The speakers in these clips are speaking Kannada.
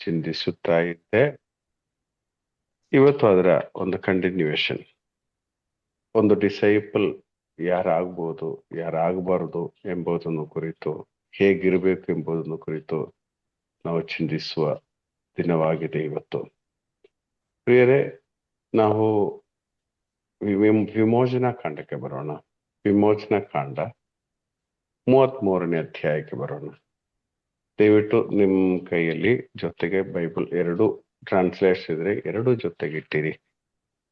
ಚಿಂತಿಸುತ್ತಾ ಇದ್ದೆ. ಇವತ್ತು ಅದರ ಒಂದು ಕಂಟಿನ್ಯೂಯೇಷನ್. ಒಂದು ಡಿಸೈಪಲ್ ಯಾರಾಗ್ಬೋದು, ಯಾರಾಗಬಾರದು ಎಂಬುದನ್ನು ಕುರಿತು, ಹೇಗಿರಬೇಕು ಎಂಬುದನ್ನು ಕುರಿತು ನಾವು ಚಿಂತಿಸುವ ದಿನವಾಗಿದೆ ಇವತ್ತು. ಪ್ರಿಯರೇ, ನಾವು ವಿಮೋಚನಾ ಕಾಂಡಕ್ಕೆ ಬರೋಣ. ವಿಮೋಚನಾ ಕಾಂಡ 33ನೇ ಅಧ್ಯಾಯಕ್ಕೆ ಬರೋಣ. ದಯವಿಟ್ಟು ನಿಮ್ಮ ಕೈಯಲ್ಲಿ ಜೊತೆಗೆ ಬೈಬಲ್ ಎರಡು ಟ್ರಾನ್ಸ್ಲೇಷನ್ ಇದ್ರೆ ಎರಡು ಜೊತೆಗೆ ಇಟ್ಟಿರಿ.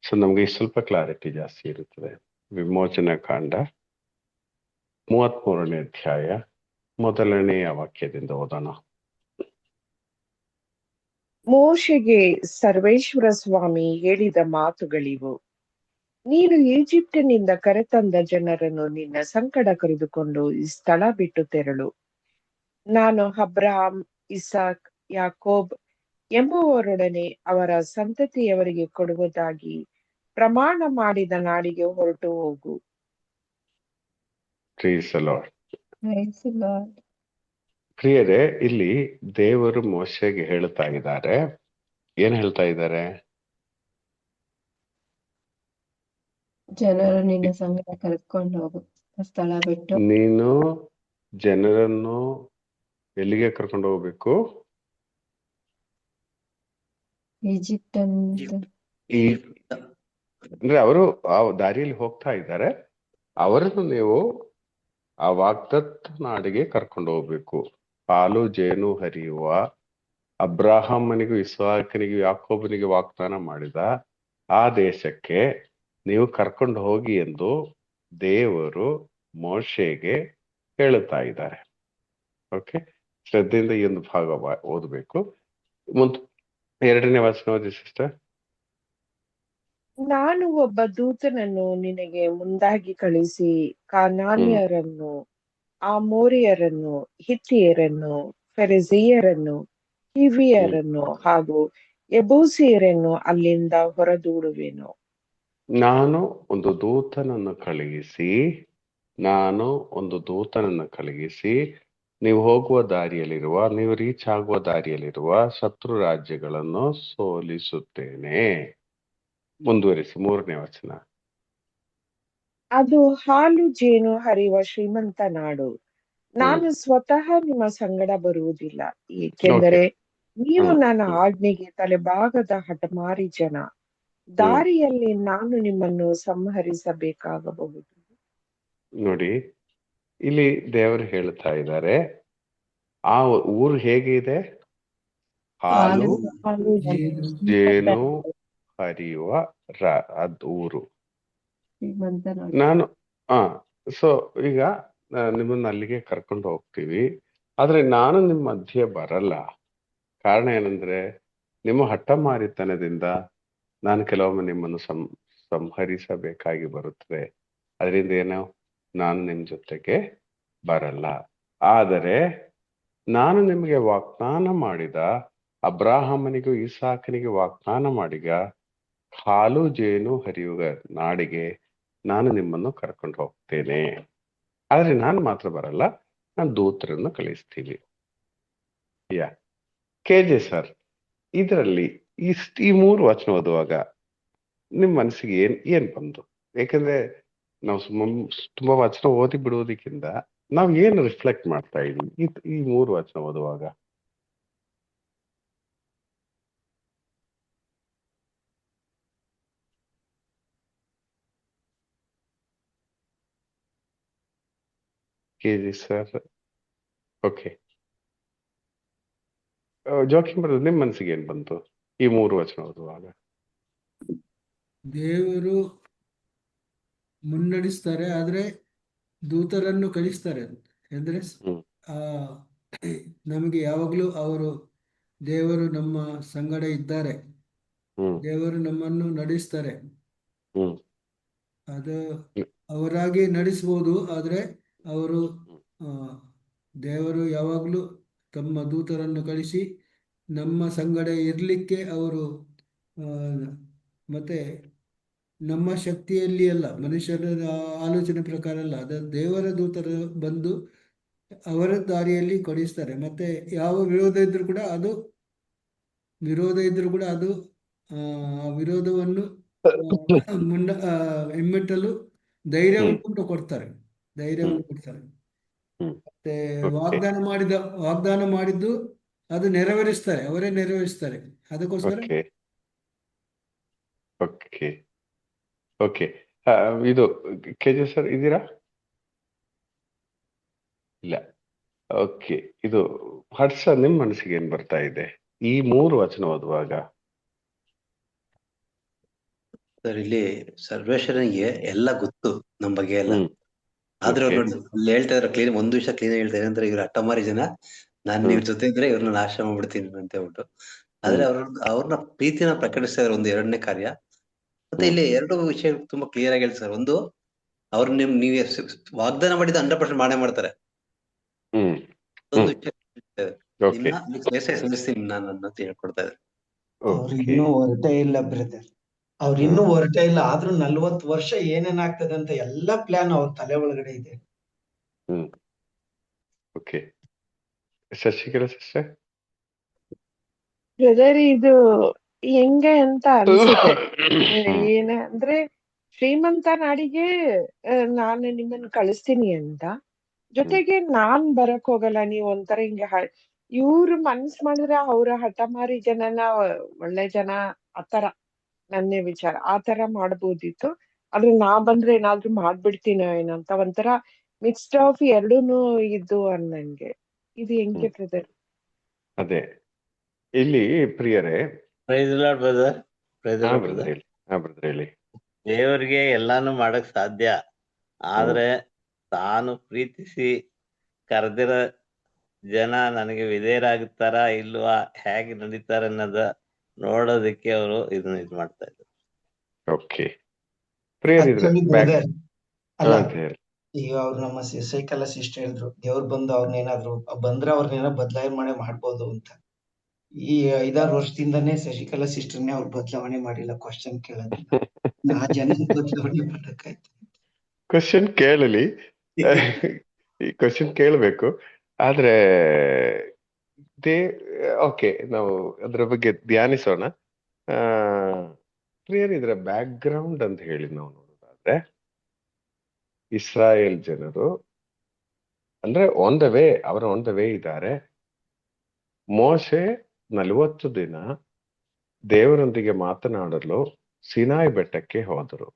ಸೊ ನಮ್ಗೆ ಸ್ವಲ್ಪ ಕ್ಲಾರಿಟಿ ಜಾಸ್ತಿ ಇರುತ್ತದೆ. ವಿಮೋಚನಾ ಕಾಂಡ 33ನೇ ಅಧ್ಯಾಯ 1ನೇ ವಾಕ್ಯದಿಂದ ಓದೋಣ. ಮೋಶೆಗೆ ಸರ್ವೇಶ್ವರ ಸ್ವಾಮಿ ಹೇಳಿದ ಮಾತುಗಳಿವು. ನೀನು ಈಜಿಪ್ಟಿನಿಂದ ಕರೆತಂದ ಜನರನ್ನು ನಿನ್ನ ಸಂಕಟ ಕರೆದುಕೊಂಡು ಈ ಸ್ಥಳ ಬಿಟ್ಟು ತೆರಳು. ನಾನು ಅಬ್ರಹಾಂ, ಇಸಾಕ್, ಯಾಕೋಬ್ ಎಂಬುವರೊಡನೆ ಅವರ ಸಂತತಿಯವರಿಗೆ ಕೊಡುವುದಾಗಿ ಪ್ರಮಾಣ ಮಾಡಿದ ನಾಡಿಗೆ ಹೊರಟು ಹೋಗು. Praise the Lord. ಪ್ರಿಯರೇ, ಇಲ್ಲಿ ದೇವರು ಮೋಶೆಗೆ ಹೇಳ್ತಾ ಇದ್ದಾರೆ. ಏನ್ ಹೇಳ್ತಾ ಇದ್ದಾರೆ? ಜನರು ನಿನ್ನ ಸಂಗಡ ಕರೆದುಕೊಂಡು ಹೋಗು, ಸ್ಥಳ ಬಿಟ್ಟು. ನೀನು ಜನರನ್ನು ಎಲ್ಲಿಗೆ ಕರ್ಕೊಂಡು ಹೋಗ್ಬೇಕು? ಈಜಿಪ್ಟ್ ಅಂದ್ರೆ ಅವರು ಆ ದಾರಿಯಲ್ಲಿ ಹೋಗ್ತಾ ಇದ್ದಾರೆ. ಅವರನ್ನು ನೀವು ಆ ವಾಗ್ದತ್ತ ನಾಡಿಗೆ ಕರ್ಕೊಂಡು ಹೋಗ್ಬೇಕು. ಹಾಲು ಜೇನು ಹರಿಯುವ ಅಬ್ರಾಹಮನಿಗೂ ಇಸ್ಹಾಕನಿಗೂ ಯಾಕೋಬನಿಗೆ ವಾಗ್ದಾನ ಮಾಡಿದ ಆ ದೇಶಕ್ಕೆ ನೀವು ಕರ್ಕೊಂಡು ಹೋಗಿ ಎಂದು ದೇವರು ಮೋಶೆಗೆ ಹೇಳುತ್ತಾ ಇದ್ದಾರೆ. ಓಕೆ, ಶ್ರದ್ಧೆಯಿಂದ ಈ ಒಂದು ಭಾಗ ಓದಬೇಕು. 2ನೇ ವಚನ ಓದಿ ಸಿಸ್ಟರ್. ನಾನು ಒಬ್ಬ ದೂತನನ್ನು ನಿನಗೆ ಮುಂದಾಗಿ ಕಳಿಸಿ ಕಾನಾನ್ಯರನ್ನು, ಆಮೋರಿಯರನ್ನು, ಹಿತ್ತಿಯರನ್ನು, ಫೆರೆಜೀಯರನ್ನು, ಹಿವಿಯರನ್ನು ಹಾಗೂ ಯೆಬೂಸಿಯರನ್ನು ಅಲ್ಲಿಂದ ಹೊರದೂಡುವೆನು. ನಾನು ಒಂದು ದೂತನನ್ನು ಕಳುಹಿಸಿ ನೀವು ಹೋಗುವ ದಾರಿಯಲ್ಲಿರುವ, ನೀವು ರೀಚ್ ಆಗುವ ದಾರಿಯಲ್ಲಿರುವ ಶತ್ರು ರಾಜ್ಯಗಳನ್ನು ಸೋಲಿಸುತ್ತೇನೆ. ಮುಂದುವರಿಸಿ 3ನೇ ವಚನ. ಅದು ಹಾಲು ಜೇನು ಹರಿಯುವ ಶ್ರೀಮಂತ ನಾಡು. ನಾನು ಸ್ವತಃ ನಿಮ್ಮ ಸಂಗಡ ಬರುವುದಿಲ್ಲ, ಏಕೆಂದರೆ ನೀವು ನನ್ನ ಆಜ್ಞೆಗೆ ತಲೆಬಾಗದ ಹಠಮಾರಿ ಜನ. ದಾರಿಯಲ್ಲಿ ನಾನು ನಿಮ್ಮನ್ನು ಸಂಹರಿಸಬೇಕಾಗಬಹುದು. ನೋಡಿ, ಇಲ್ಲಿ ದೇವರು ಹೇಳ್ತಾ ಇದ್ದಾರೆ, ಆ ಊರು ಹೇಗೆ ಇದೆ? ಹಾಲು ಜೇನು ಹರಿಯುವ ಊರು. ನಾನು ಸೊ ಈಗ ನಿಮ್ಮನ್ನ ಅಲ್ಲಿಗೆ ಕರ್ಕೊಂಡು ಹೋಗ್ತೀವಿ, ಆದ್ರೆ ನಾನು ನಿಮ್ಮ ಮಧ್ಯೆ ಬರಲ್ಲ. ಕಾರಣ ಏನಂದ್ರೆ, ನಿಮ್ಮ ಹಠಮಾರಿತನದಿಂದ ನಾನು ಕೆಲವೊಮ್ಮೆ ನಿಮ್ಮನ್ನು ಸಂಹರಿಸಬೇಕಾಗಿ ಬರುತ್ತದೆ. ಅದರಿಂದ ಏನು, ನಾನು ನಿಮ್ ಜೊತೆಗೆ ಬರಲ್ಲ. ಆದರೆ ನಾನು ನಿಮಗೆ ವಾಗ್ದಾನ ಮಾಡಿದ, ಅಬ್ರಾಹಮನಿಗೂ ಇಸಾಕನಿಗೆ ವಾಗ್ದಾನ ಮಾಡಿದ ಹಾಲು ಜೇನು ಹರಿಯುವ ನಾಡಿಗೆ ನಾನು ನಿಮ್ಮನ್ನು ಕರ್ಕೊಂಡು ಹೋಗ್ತೇನೆ. ಆದ್ರೆ ನಾನು ಮಾತ್ರ ಬರಲ್ಲ, ನಾನು ದೂತರನ್ನು ಕಳಿಸ್ತೀನಿ. KJ ಸರ್, ಇದರಲ್ಲಿ ಈ 3 ವಚನ ಓದುವಾಗ ನಿಮ್ ಮನಸ್ಸಿಗೆ ಏನ್ ಬಂತು? ಯಾಕಂದ್ರೆ ನಾವು ತುಂಬಾ ವಚನ ಓದಿ ಬಿಡುವುದಕ್ಕಿಂತ ನಾವ್ ಏನು ರಿಫ್ಲೆಕ್ಟ್ ಮಾಡ್ತಾ ಇದೀವಿ ಈ 3 ವಚನ ಓದುವಾಗ? KJ sir, okay. ಜೋಕಿಂಗ್ ಬರೋದು, ನಿಮ್ ಮನಸ್ಸಿಗೆ ಏನ್ ಬಂತು ಈ 3 ವಚನ ಓದುವಾಗ? ದೇವರು ಮುನ್ನಡೆಸ್ತಾರೆ, ಆದ್ರೆ ದೂತರನ್ನು ಕಳಿಸ್ತಾರೆ. ಅಂದ್ರೆ ನಮಗೆ ಯಾವಾಗ್ಲೂ ದೇವರು ನಮ್ಮ ಸಂಗಡ ಇದ್ದಾರೆ, ದೇವರು ನಮ್ಮನ್ನು ನಡೆಸ್ತಾರೆ. ಅದು ಅವರಾಗಿ ನಡೆಸ್ಬೋದು, ಆದ್ರೆ ದೇವರು ಯಾವಾಗ್ಲೂ ತಮ್ಮ ದೂತರನ್ನು ಕಳಿಸಿ ನಮ್ಮ ಸಂಗಡ ಇರ್ಲಿಕ್ಕೆ ಮತ್ತೆ ನಮ್ಮ ಶಕ್ತಿಯಲ್ಲಿ ಅಲ್ಲ, ಮನುಷ್ಯರ ಆಲೋಚನೆ ಪ್ರಕಾರ ಅಲ್ಲ, ದೇವರ ದೂತರು ಬಂದು ಅವರ ದಾರಿಯಲ್ಲಿ ಕೊಡಿಸ್ತಾರೆ. ಮತ್ತೆ ಯಾವ ವಿರೋಧ ಇದ್ರೂ ಕೂಡ ಅದು ವಿರೋಧ ಇದ್ರೂ ಕೂಡ ಅದು ಆ ವಿರೋಧವನ್ನು ಹಿಮ್ಮೆಟ್ಟಲು ಧೈರ್ಯವನ್ನು ಕೊಡ್ತಾರೆ. ಧೈರ್ಯವನ್ನು ಕೊಡ್ತಾರೆ. ಮತ್ತೆ ಓಕೆ ವಾಗ್ದಾನ ಮಾಡಿದ್ದು ಅದು ನೆರವೇರಿಸ್ತಾರೆ, ಅವರೇ ನೆರವೇರಿಸ್ತಾರೆ. ಅದಕ್ಕೋಸ್ಕರ ಓಕೆ ಓಕೆ ಓಕೆ ಇದು ಕೆಜೆ ಸರ್ ಇದ್ದೀರಾ? ಇಲ್ಲ. ಓಕೆ, ಇದು ಹರ್ಷ, ನಿಮ್ ಮನಸ್ಸಿಗೆ ಏನ್ ಬರ್ತಾ ಇದೆ ಈ 3 ವಚನ ಓದುವಾಗ? ಸರ್, ಇಲ್ಲಿ ಸರ್ವೇಶ್ವರನಿಗೆ ಎಲ್ಲ ಗೊತ್ತು ನಮ್ಮ ಬಗ್ಗೆ ಎಲ್ಲ. ಹ್ಮ್ ಆದ್ರೆ ಅವ್ರು ಓಕೆ ನೋಡಿ ಇಲ್ಲಿ ಹೇಳ್ತಾ ಇದಾರೆ ಕ್ಲೀನ್, ಒಂದು ವಿಷಯ ಕ್ಲೀನ್ ಹೇಳ್ತಾರೆ ಅಂದ್ರೆ, ಇವ್ರು ಹಠಮಾರಿ ಜನ, ನಾನು ಇವ್ರ ಜೊತೆ ಇದ್ರೆ ಇವ್ರನ್ನ ನಾಶ ಮಾಡ್ಬಿಡ್ತೀನಿ ಅಂತ ಹೇಳ್ಬಿಟ್ಟು. ಆದ್ರೆ ಅವ್ರನ್ನ ಪ್ರೀತಿನ ಪ್ರಕಟಿಸ್ತಾ ಇದಾರೆ, ಒಂದು 2ನೇ ಕಾರ್ಯ. ಮತ್ತೆ ಇಲ್ಲಿ 2 ವಿಷಯ ತುಂಬಾ ಕ್ಲಿಯರ್ ಆಗಿ ಹೇಳ್ತಾರೆ. ಒಂದು, ಅವ್ರು ನೀವ್ ವಾಗ್ದಾನ ಮಾಡಿದ 100% ಮಾಡೇ ಮಾಡ್ತಾರೆ. ಒಂದು ವಿಷಯ ಓಕೆ ನಿನ್ನ ಸಲ್ಲಿಸ್ತೀನಿ ನಾನು ಅಂತ ಹೇಳ್ಕೊಡ್ತಾ ಇದ್ದಾರೆ. ಅವ್ರು ಓಕೆ ಇನ್ನೂ ಹೊರಟೇ ಇಲ್ಲ ಬ್ರದರ್, ಅವ್ರು ಇನ್ನೂ ಹೊರಟೇ ಇಲ್ಲ. ಆದ್ರೂ 40 ವರ್ಷ ಏನೇನಾಗ್ತದೆ ಅಂತ ಎಲ್ಲಾ ಪ್ಲಾನ್ ಅವ್ರ ತಲೆ ಒಳಗಡೆ ಇದೆ. Okay Shashikala sister? ಬ್ರದರ್, ಇದು ಹೆಂಗೆ ಅಂತ ಅನ್ಸುತ್ತೆ. ಏನಂದ್ರೆ ಶ್ರೀಮಂತ ನಾಡಿಗೆ ನಾನು ನಿಮ್ಮನ್ನ ಕಳಿಸ್ತೀನಿ ಅಂತ, ಜೊತೆಗೆ ನಾನ್ ಬರಕ್ ಹೋಗಲ್ಲ, ನೀವ್ ಒಂಥರ ಹಿಂಗೆ ಇವ್ರು ಮನ್ಸ್ ಮಾಡಿದ್ರೆ ಅವ್ರ ಹಠಮಾರಿ ಜನನ ಒಳ್ಳೆ ಜನ ಆತರ ನನ್ನೇ ವಿಚಾರ ಆತರ ಮಾಡ್ಬೋದಿತ್ತು. ಆದ್ರೆ ನಾ ಬಂದ್ರೆ ಏನಾದ್ರೂ ಮಾಡ್ಬಿಡ್ತೀನೋ ಏನಂತ ಒಂಥರ ಮಿಕ್ಸ್ಡ್ ಆಫ್ ಎರಡೂನು ಇದ್ದು ಅನ್ನಂಗೆ. ಇದು ಹೆಂಗೆ ಬ್ರದರ್? ಅದೇ ಇಲ್ಲಿ ಪ್ರಿಯರೇ, ಪ್ರೈಸ್ ಲಾರ್ಡ್ ಬ್ರದರ್. ಪ್ರೈಸ್ ಹಾ ಲಾರ್ಡ್ ಬ್ರದರ್ ಬ್ರದರ್. ಹೇಳಿ. ಹಾ ಬ್ರದರ್ ಹೇಳಿ. ದೇವರಿಗೆ ಎಲ್ಲಾನು ಮಾಡಕ್ ಸಾಧ್ಯ, ಆದ್ರೆ ತಾನು ಪ್ರೀತಿಸಿ ಕರೆದಿರ ಜನ ನನಗೆ ವಿಧೇಯರಾಗುತ್ತಾರ ಇಲ್ವಾ, ಹೇಗೆ ನಡೀತಾರ ಅನ್ನೋದ ನೋಡೋದಕ್ಕೆ ಅವರು ಇದನ್ನ ಇದು ಮಾಡ್ತಾ ಇದ್ರು. ಓಕೆ ಪ್ರಿಯರ್ ಇದ್ರೆ Actually brother, ಅಲ್ಲ ಅಂತ ಹೇಳಿ. ಈಗ ಅವ್ರು ನಮ್ಮ ಸೈಕಲ್ ಸಿಸ್ಟರ್ ಹೇಳಿದ್ರು, ದೇವ್ರು ಬಂದು ಅವ್ರನ್ನೇನಾದ್ರು ಬಂದ್ರೆ ಅವ್ರನ್ನೇನೋ ಬದಲಾವಣೆ ಮಾಡ್ಬೋದು ಅಂತ. ಈ 5-6 ವರ್ಷದಿಂದಾನೇ ಶಶಿಕಲಾ ಸಿಸ್ಟರ್ನೇ ಅವ್ರು ಬದಲಾವಣೆ ಮಾಡಿಲ್ಲ. ಕ್ವಶನ್ ಕೇಳೋದಿಲ್ಲ, ನಾ ಜನ ಬದಲಾವಣೆ ಮಾಡಕ್ಕಾಯ್ತು. ಕ್ವಶನ್ ಕೇಳಲಿ, ಈ ಕ್ವಶನ್ ಕೇಳಬೇಕು. ಆದ್ರೆ ಓಕೆ, ನಾವು ಅದ್ರ ಬಗ್ಗೆ ಧ್ಯಾನಿಸೋಣ. ಪ್ರಿಯರ್ ಇದರ ಬ್ಯಾಕ್ ಗ್ರೌಂಡ್ ಅಂತ ಹೇಳಿ ನಾವು ನೋಡೋದಾದ್ರೆ, ಇಸ್ರಾಯೇಲ್ ಜನರು ಅಂದ್ರೆ ಆನ್ ದ ವೇ, ಅವರ ಆನ್ ದ ವೇ ಇದ್ದಾರೆ. ಮೋಶೆ 40 ದಿನ ದೇವರೊಂದಿಗೆ ಮಾತನಾಡಲು ಸಿನಾಯಿ ಬೆಟ್ಟಕ್ಕೆ ಹೋದರು.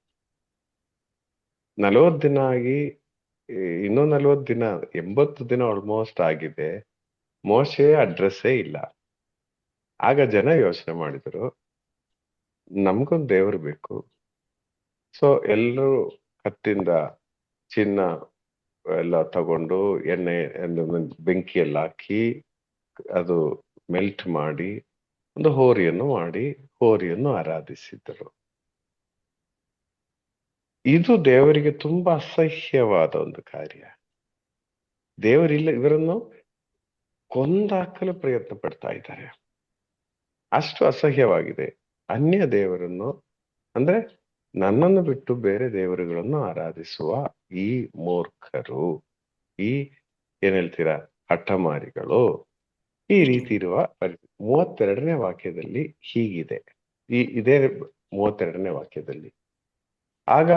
40 ದಿನ ಆಗಿ ಇನ್ನೂ 40 ದಿನ, 80 ದಿನ ಆಲ್ಮೋಸ್ಟ್ ಆಗಿದೆ. ಮೋಶೆ ಅಡ್ರೆಸ್ಸೇ ಇಲ್ಲ. ಆಗ ಜನ ಯೋಚನೆ ಮಾಡಿದ್ರು, ನಮ್ಗೊಂದು ದೇವರು ಬೇಕು. ಸೊ ಎಲ್ಲರೂ ಕತ್ತಿಂದ ಚಿನ್ನ ಎಲ್ಲ ತಗೊಂಡು ಎಣ್ಣೆ ಬೆಂಕಿಯಲ್ಲಿ ಹಾಕಿ ಅದು ಮೆಲ್ಟ್ ಮಾಡಿ ಒಂದು ಹೋರಿಯನ್ನು ಆರಾಧಿಸಿದರು. ಇದು ದೇವರಿಗೆ ತುಂಬಾ ಅಸಹ್ಯವಾದ ಒಂದು ಕಾರ್ಯ. ದೇವರಿಲ್ಲ, ಇವರನ್ನು ಕೊಂದಾಕಲು ಪ್ರಯತ್ನ ಪಡ್ತಾ ಇದ್ದಾರೆ. ಅಷ್ಟು ಅಸಹ್ಯವಾಗಿದೆ. ಅನ್ಯ ದೇವರನ್ನು ಅಂದ್ರೆ ನನ್ನನ್ನು ಬಿಟ್ಟು ಬೇರೆ ದೇವರುಗಳನ್ನು ಆರಾಧಿಸುವ ಈ ಮೂರ್ಖರು, ಈ ಏನ್ ಹೇಳ್ತೀರಾ ಹಠಮಾರಿಗಳು, ಈ ರೀತಿ ಇರುವ 32ನೇ ವಾಕ್ಯದಲ್ಲಿ ಹೀಗಿದೆ. ಇದೇ 32ನೇ ವಾಕ್ಯದಲ್ಲಿ ಆಗ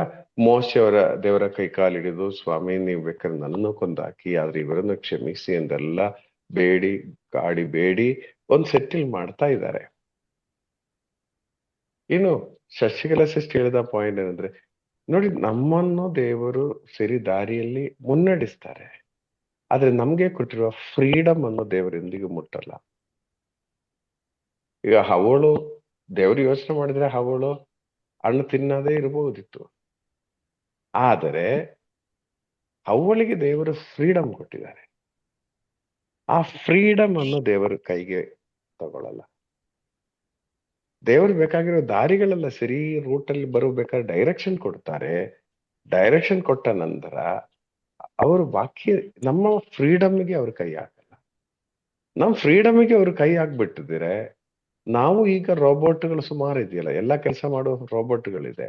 ಮೋಶೆ ಅವರ ದೇವರ ಕೈ ಕಾಲಿಡಿದು, ಸ್ವಾಮಿ ನೀವು ಬೇಕಾದ್ರೆ ನನ್ನನ್ನು ಕೊಂದಾಕಿ, ಆದ್ರೆ ಇವರನ್ನು ಕ್ಷಮಿಸಿ ಎಂದೆಲ್ಲ ಬೇಡಿ ಒಂದು ಸೆಟ್ಟಿಲ್ ಮಾಡ್ತಾ ಇದ್ದಾರೆ. ಇನ್ನು ಶಶಿಕಲಾ ಸಿಸ್ಟರ್ ಹೇಳಿದ ಪಾಯಿಂಟ್ ಏನಂದ್ರೆ, ನೋಡಿ ನಮ್ಮನ್ನು ದೇವರು ಸರಿ ದಾರಿಯಲ್ಲಿ ಮುನ್ನಡೆಸ್ತಾರೆ, ಆದ್ರೆ ನಮ್ಗೆ ಕೊಟ್ಟಿರುವ ಫ್ರೀಡಮ್ ಅನ್ನು ದೇವರು ಎಂದಿಗೂ ಮುಟ್ಟಲ್ಲ. ಈಗ ಅವಳು ದೇವರು ಯೋಚನೆ ಮಾಡಿದ್ರೆ ಅವಳು ಹಣ್ಣು ತಿನ್ನದೇ ಇರಬಹುದಿತ್ತು, ಆದರೆ ಅವಳಿಗೆ ದೇವರು ಫ್ರೀಡಮ್ ಕೊಟ್ಟಿದ್ದಾರೆ. ಆ ಫ್ರೀಡಮ್ ಅನ್ನು ದೇವರ ಕೈಗೆ ತಗೊಳ್ಳಲ್ಲ. ದೇವರು ಬೇಕಾಗಿರೋ ದಾರಿಗಳೆಲ್ಲ ಸರಿ ರೂಟಲ್ಲಿ ಬರಬೇಕಾದ್ರೆ ಡೈರೆಕ್ಷನ್ ಕೊಡ್ತಾರೆ. ಡೈರೆಕ್ಷನ್ ಕೊಟ್ಟ ನಂತರ ಅವರು ನಮ್ಮ ಫ್ರೀಡಮ್ಗೆ ಅವ್ರ ಕೈ ಹಾಕಲ್ಲ. ನಮ್ಮ ಫ್ರೀಡಮ್ಗೆ ಅವ್ರ ಕೈ ಹಾಕ್ಬಿಟ್ಟಿದ್ರೆ, ನಾವು ಈಗ ರೋಬೋಟ್ಗಳು ಸುಮಾರು ಇದೆಯಲ್ಲ, ಎಲ್ಲ ಕೆಲಸ ಮಾಡೋ ರೋಬೋಟ್ಗಳಿದೆ,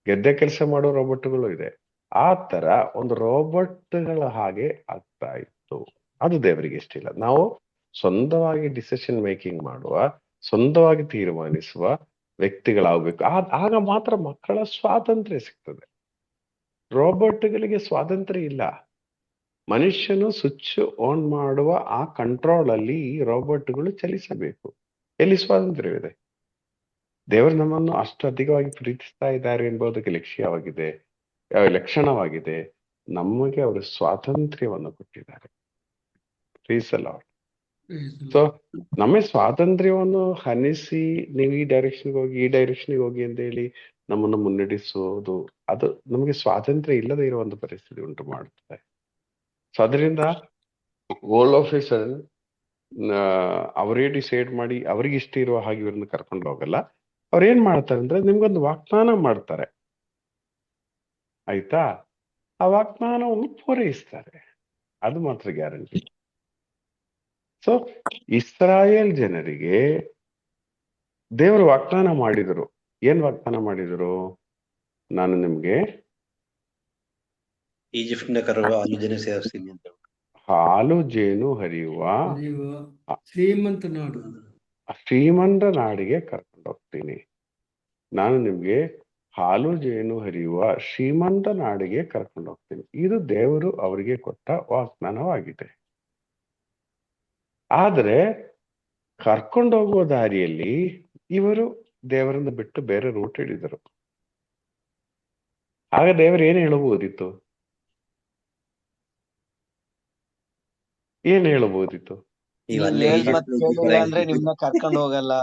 ಗೆದ್ದೆ ಕೆಲಸ ಮಾಡೋ ರೋಬೋಟ್ಗಳು ಇದೆ. ಆ ತರ ಒಂದು ರೋಬೋಟ್ಗಳ ಹಾಗೆ ಆಗ್ತಾ ಇತ್ತು. ಅದು ದೇವರಿಗೆ ಇಷ್ಟಿಲ್ಲ. ನಾವು ಸ್ವಂತವಾಗಿ ಡಿಸಿಷನ್ ಮೇಕಿಂಗ್ ಮಾಡುವ ಸ್ವಂತವಾಗಿ ತೀರ್ಮಾನಿಸುವ ವ್ಯಕ್ತಿಗಳಾಗಬೇಕು. ಆಗ ಮಾತ್ರ ಮಕ್ಕಳ ಸ್ವಾತಂತ್ರ್ಯ ಸಿಗ್ತದೆ. ರೋಬೋಟ್ಗಳಿಗೆ ಸ್ವಾತಂತ್ರ್ಯ ಇಲ್ಲ. ಮನುಷ್ಯನು ಸ್ವಿಚ್ ಆನ್ ಮಾಡುವ ಆ ಕಂಟ್ರೋಲ್ ಅಲ್ಲಿ ಈ ರೋಬೋಟ್ಗಳು ಚಲಿಸಬೇಕು. ಎಲ್ಲಿ ಸ್ವಾತಂತ್ರ್ಯವಿದೆ? ದೇವರು ನಮ್ಮನ್ನು ಅಷ್ಟು ಅಧಿಕವಾಗಿ ಪ್ರೀತಿಸ್ತಾ ಇದ್ದಾರೆ ಎಂಬುದಕ್ಕೆ ಲಕ್ಷಣವಾಗಿದೆ. ನಮಗೆ ಅವರು ಸ್ವಾತಂತ್ರ್ಯವನ್ನು ಕೊಟ್ಟಿದ್ದಾರೆ. ಪ್ಲೀಸ್ ಅಲ್ಲ. ಸೊ ನಮ್ಮ ಸ್ವಾತಂತ್ರ್ಯವನ್ನು ಹನಿಸಿ ನೀವು ಈ ಡೈರೆಕ್ಷನ್ಗೆ ಹೋಗಿ ಈ ಡೈರೆಕ್ಷನ್ಗೆ ಹೋಗಿ ಅಂತ ಹೇಳಿ ನಮ್ಮನ್ನು ಮುನ್ನಡೆಸುವುದು, ಅದು ನಮಗೆ ಸ್ವಾತಂತ್ರ್ಯ ಇಲ್ಲದೆ ಇರುವ ಒಂದು ಪರಿಸ್ಥಿತಿ ಉಂಟು ಮಾಡುತ್ತದೆ. ಸೊ ಅದರಿಂದ ಓಲ್ ಆಫ್ ಎ ಸಡನ್ ಅವರೇ ಡಿಸೈಡ್ ಮಾಡಿ ಅವ್ರಿಗೆ ಇಷ್ಟ ಇರುವ ಹಾಗೆ ಇವ್ರನ್ನ ಕರ್ಕೊಂಡು ಹೋಗಲ್ಲ. ಅವ್ರು ಏನ್ ಮಾಡ್ತಾರೆ ಅಂದ್ರೆ ನಿಮ್ಗೊಂದು ವಾಗ್ದಾನ ಮಾಡ್ತಾರೆ, ಆಯ್ತಾ? ಆ ವಾಗ್ದಾನವನ್ನು ಪೂರೈಸ್ತಾರೆ, ಅದು ಮಾತ್ರ ಗ್ಯಾರಂಟಿ. ಸೊ ಇಸ್ರಾಯೇಲ್ ಜನರಿಗೆ ದೇವರು ವಾಗ್ದಾನ ಮಾಡಿದರು. ಏನ್ ವಾಗ್ದಾನ ಮಾಡಿದರು? ನಾನು ನಿಮ್ಗೆ ಈಜಿಪ್ಟಿನ ಕರುವ ಹಾಲು ಜನ ಸೇರಿಸ್ತೀನಿ ಅಂತ. ಹಾಲು ಜೇನು ಹರಿಯುವ ಶ್ರೀಮಂತ ನಾಡು, ಶ್ರೀಮಂತ ನಾಡಿಗೆ ಕರ್ಕೊಂಡು ಹೋಗ್ತೀನಿ. ನಾನು ನಿಮ್ಗೆ ಹಾಲು ಜೇನು ಹರಿಯುವ ಶ್ರೀಮಂತ ನಾಡಿಗೆ ಕರ್ಕೊಂಡು ಹೋಗ್ತೀನಿ. ಇದು ದೇವರು ಅವರಿಗೆ ಕೊಟ್ಟ ವಾಗ್ದಾನವಾಗಿದೆ. ಆದರೆ ಕರ್ಕೊಂಡು ಹೋಗುವ ದಾರಿಯಲ್ಲಿ ಇವರು ದೇವರನ್ನು ಬಿಟ್ಟು ಬೇರೆ ರೂಟ್ ಹಿಡಿದರು. ಆಗ ದೇವರು ಏನ್ ಹೇಳಬಹುದಿತ್ತು? ನೀವು ಅಲ್ಲೇ ಹೇಳ್ ಮತ್ತ್ ಕೇಳಿಲ್ಲ ಅಂದ್ರೆ ನಿಮ್ನ ಕರ್ಕೊಂಡು ಹೋಗಲ್ಲ.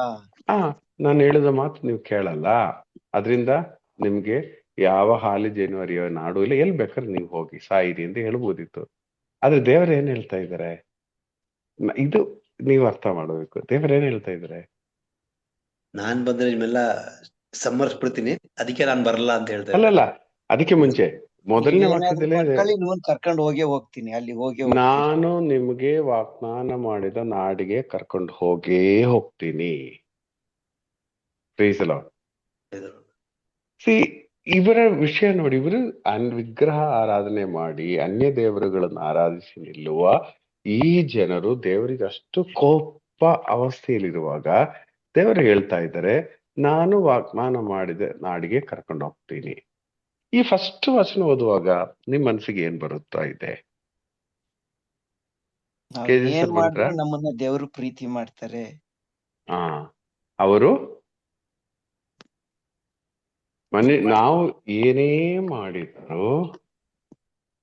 ನಾನು ಹೇಳಿದ ಮಾತು ನೀವು ಕೇಳಲ್ಲ, ಅದರಿಂದ ನಿಮ್ಗೆ ಯಾವ ಹಾಲು ಜೇನು ಹರಿಯೋ ನಾಡು ಇಲ್ಲ, ಎಲ್ಲಿ ಬೇಕಾದ್ರೆ ನೀವು ಹೋಗಿ ಸಾಯಿರಿ ಅಂತ ಹೇಳ್ಬೋದಿತ್ತು. ಆದ್ರೆ ದೇವರು ಏನ್ ಹೇಳ್ತಾ ಇದ್ದಾರೆ, ಇದು ನೀವು ಅರ್ಥ ಮಾಡಬೇಕು. ದೇವರು ಏನ್ ಹೇಳ್ತಾ ಇದ್ದಾರೆ? ನಾನ್ ಬಂದ್ರೆ ನಿಮ್ಮೆಲ್ಲ ಸಮರ್ಸ್ಬಿಡ್ತೀನಿ, ಅದಕ್ಕೆ ನಾನ್ ಬರಲ್ಲ ಅಂತ ಹೇಳ್ತಾರೆ. ಅಲ್ಲಲ್ಲ, ಅದಕ್ಕೆ ಮುಂಚೆ ಮೊದಲನೇ ವಾಕ್ಯದಲ್ಲೇ ನಿಮ್ಮನ್ನ ಕರ್ಕೊಂಡು ಹೋಗ್ತೀನಿ, ಅಲ್ಲಿ ನಾನು ನಿಮ್ಗೆ ವಾಗ್ದಾನ ಮಾಡಿದ ನಾಡಿಗೆ ಕರ್ಕೊಂಡು ಹೋಗ್ತೀನಿ. ಇವರ ವಿಷಯ ನೋಡಿ, ಇವರು ವಿಗ್ರಹ ಆರಾಧನೆ ಮಾಡಿ ಅನ್ಯ ದೇವರುಗಳನ್ನು ಆರಾಧಿಸಿ ನಿಲ್ಲುವ ಈ ಜನರು ದೇವರಿಗೆ ಅಷ್ಟು ಕೋಪ ಅವಸ್ಥೆಯಲ್ಲಿರುವಾಗ ದೇವರು ಹೇಳ್ತಾ ಇದ್ದಾರೆ, ನಾನು ವಾಗ್ದಾನ ಮಾಡಿದ ನಾಡಿಗೆ ಕರ್ಕೊಂಡು ಹೋಗ್ತೀನಿ. ಈ ಫಸ್ಟ್ ವಚನ ಓದುವಾಗ ನಿಮ್ ಮನಸ್ಸಿಗೆ ಏನ್ ಬರುತ್ತಾ ಇದೆ? ನಮ್ಮನ್ನ ದೇವರು ಪ್ರೀತಿ ಮಾಡ್ತಾರೆ. ಅವರು ನಾವು ಏನೇ ಮಾಡಿದ್ರು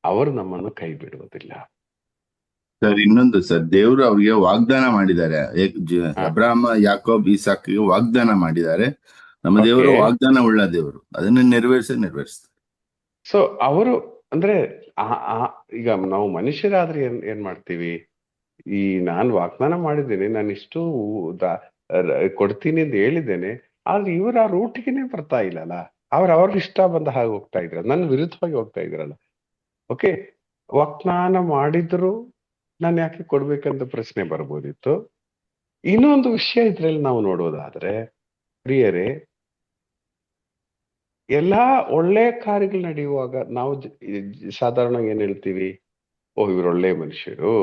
ಅವರು ನಮ್ಮನ್ನು ಕೈ ಬಿಡುವುದಿಲ್ಲ. ಸರ್ ಇನ್ನೊಂದು ಸರ್, ದೇವರು ಅವ್ರಿಗೆ ವಾಗ್ದಾನ ಮಾಡಿದ್ದಾರೆ. ಅಬ್ರಾಹ್ಮ, ಯಾಕೋಬ್, ಇಸಾಕ್ಗೆ ವಾಗ್ದಾನ ಮಾಡಿದ್ದಾರೆ. ನಮ್ಮ ದೇವರು ವಾಗ್ದಾನ ಉಳ್ಳ ದೇವರು, ಅದನ್ನ ನೆರವೇರಿಸ್ತಾರೆ. ಸೊ ಅವರು ಅಂದ್ರೆ ಈಗ ನಾವು ಮನುಷ್ಯರಾದ್ರೆ ಏನ್ ಮಾಡ್ತೀವಿ? ನಾನು ವಾಗ್ದಾನ ಮಾಡಿದ್ದೇನೆ, ನಾನು ಇಷ್ಟು ಕೊಡ್ತೀನಿ ಅಂತ ಹೇಳಿದ್ದೇನೆ, ಆದ್ರೆ ಇವರು ಆ ರೂಟಿಗೆ ಬರ್ತಾ ಇಲ್ಲಲ್ಲ. ಅವ್ರಿಗೆ ಇಷ್ಟ ಬಂದ ಹಾಗೆ ಹೋಗ್ತಾ ಇದ್ರ, ನನ್ನ ವಿರುದ್ಧವಾಗಿ ಹೋಗ್ತಾ ಇದ್ರಲ್ಲ. ಓಕೆ, ವಾಗ್ದಾನ ಮಾಡಿದ್ರು ನಾನು ಯಾಕೆ ಕೊಡ್ಬೇಕಂತ ಪ್ರಶ್ನೆ ಬರ್ಬೋದಿತ್ತು. ಇನ್ನೊಂದು ವಿಷಯ ಇದ್ರಲ್ಲಿ ನಾವು ನೋಡೋದಾದ್ರೆ, ಪ್ರಿಯರೇ, ಎಲ್ಲಾ ಒಳ್ಳೆ ಕಾರ್ಯಗಳು ನಡೆಯುವಾಗ ನಾವು ಸಾಧಾರಣ ಏನ್ ಹೇಳ್ತೀವಿ? ಇವರು ಒಳ್ಳೆ ಮನುಷ್ಯರು,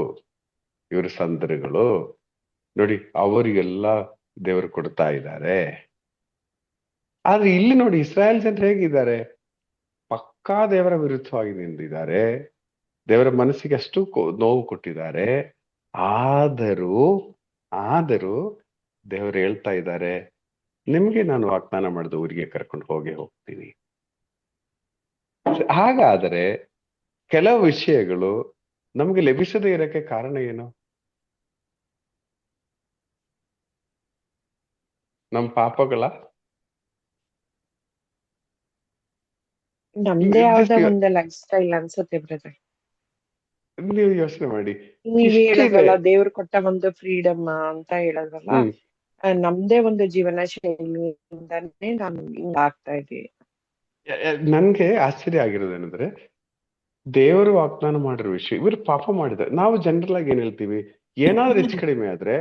ಇವರು ಸಂತರುಗಳು ನೋಡಿ, ಅವರಿಗೆಲ್ಲ ದೇವರು ಕೊಡ್ತಾ ಇದ್ದಾರೆ. ಆದ್ರೆ ಇಲ್ಲಿ ನೋಡಿ, ಇಸ್ರಾಯೇಲ್ ಜನರು ಹೇಗಿದ್ದಾರೆ? ಪಕ್ಕಾ ದೇವರ ವಿರುದ್ಧವಾಗಿ ನಿಂತಿದ್ದಾರೆ, ದೇವರ ಮನಸ್ಸಿಗೆ ಅಷ್ಟು ನೋವು ಕೊಟ್ಟಿದ್ದಾರೆ. ಆದರೂ ದೇವರು ಹೇಳ್ತಾ ಇದ್ದಾರೆ, ನಿಮ್ಗೆ ನಾನು ವಾಗ್ದಾನ ಮಾಡಿದ ಊರಿಗೆ ಕರ್ಕೊಂಡು ಹೋಗ್ತೀನಿ. ಹಾಗಾದರೆ ಕೆಲವು ವಿಷಯಗಳು ನಮ್ಗೆ ಲಭಿಸದೇ ಇರಕ್ಕೆ ಕಾರಣ ಏನು? ನಮ್ಮ ಪಾಪಗಳ? ನಮ್ದೇ ಯಾವ್ದೋ ಒಂದು ಲೈಫ್ ಸ್ಟೈಲ್ ಅನ್ಸುತ್ತೆ ಬ್ರದರ್. ನೀವು ಯೋಚನೆ ಮಾಡಿ, ನೀವ್ ಹೇಳೋದಲ್ಲ, ದೇವ್ರು ಕೊಟ್ಟ ಒಂದು ಫ್ರೀಡಮ್ ಅಂತ ಹೇಳೋದಲ್ಲ, ನಮ್ದೇ ಒಂದು ಜೀವನ ಶೈಲಿಯಿಂದಾನೇ ನಾನು ಹಿಂಗ ಆಗ್ತಾ ಇದ್ದೀವಿ. ನನ್ಗೆ ಆಶ್ಚರ್ಯ ಆಗಿರೋದೇನಂದ್ರೆ, ದೇವರು ವಾಗ್ದಾನ ಮಾಡಿರೋ ವಿಷಯ ಇವರು ಪಾಪ ಮಾಡಿದ್ದಾರೆ. ನಾವು ಜನರಲ್ ಆಗಿ ಏನ್ ಹೇಳ್ತೀವಿ? ಏನಾದ್ರೂ ಹೆಚ್ಚು ಕಡಿಮೆ ಆದ್ರೆ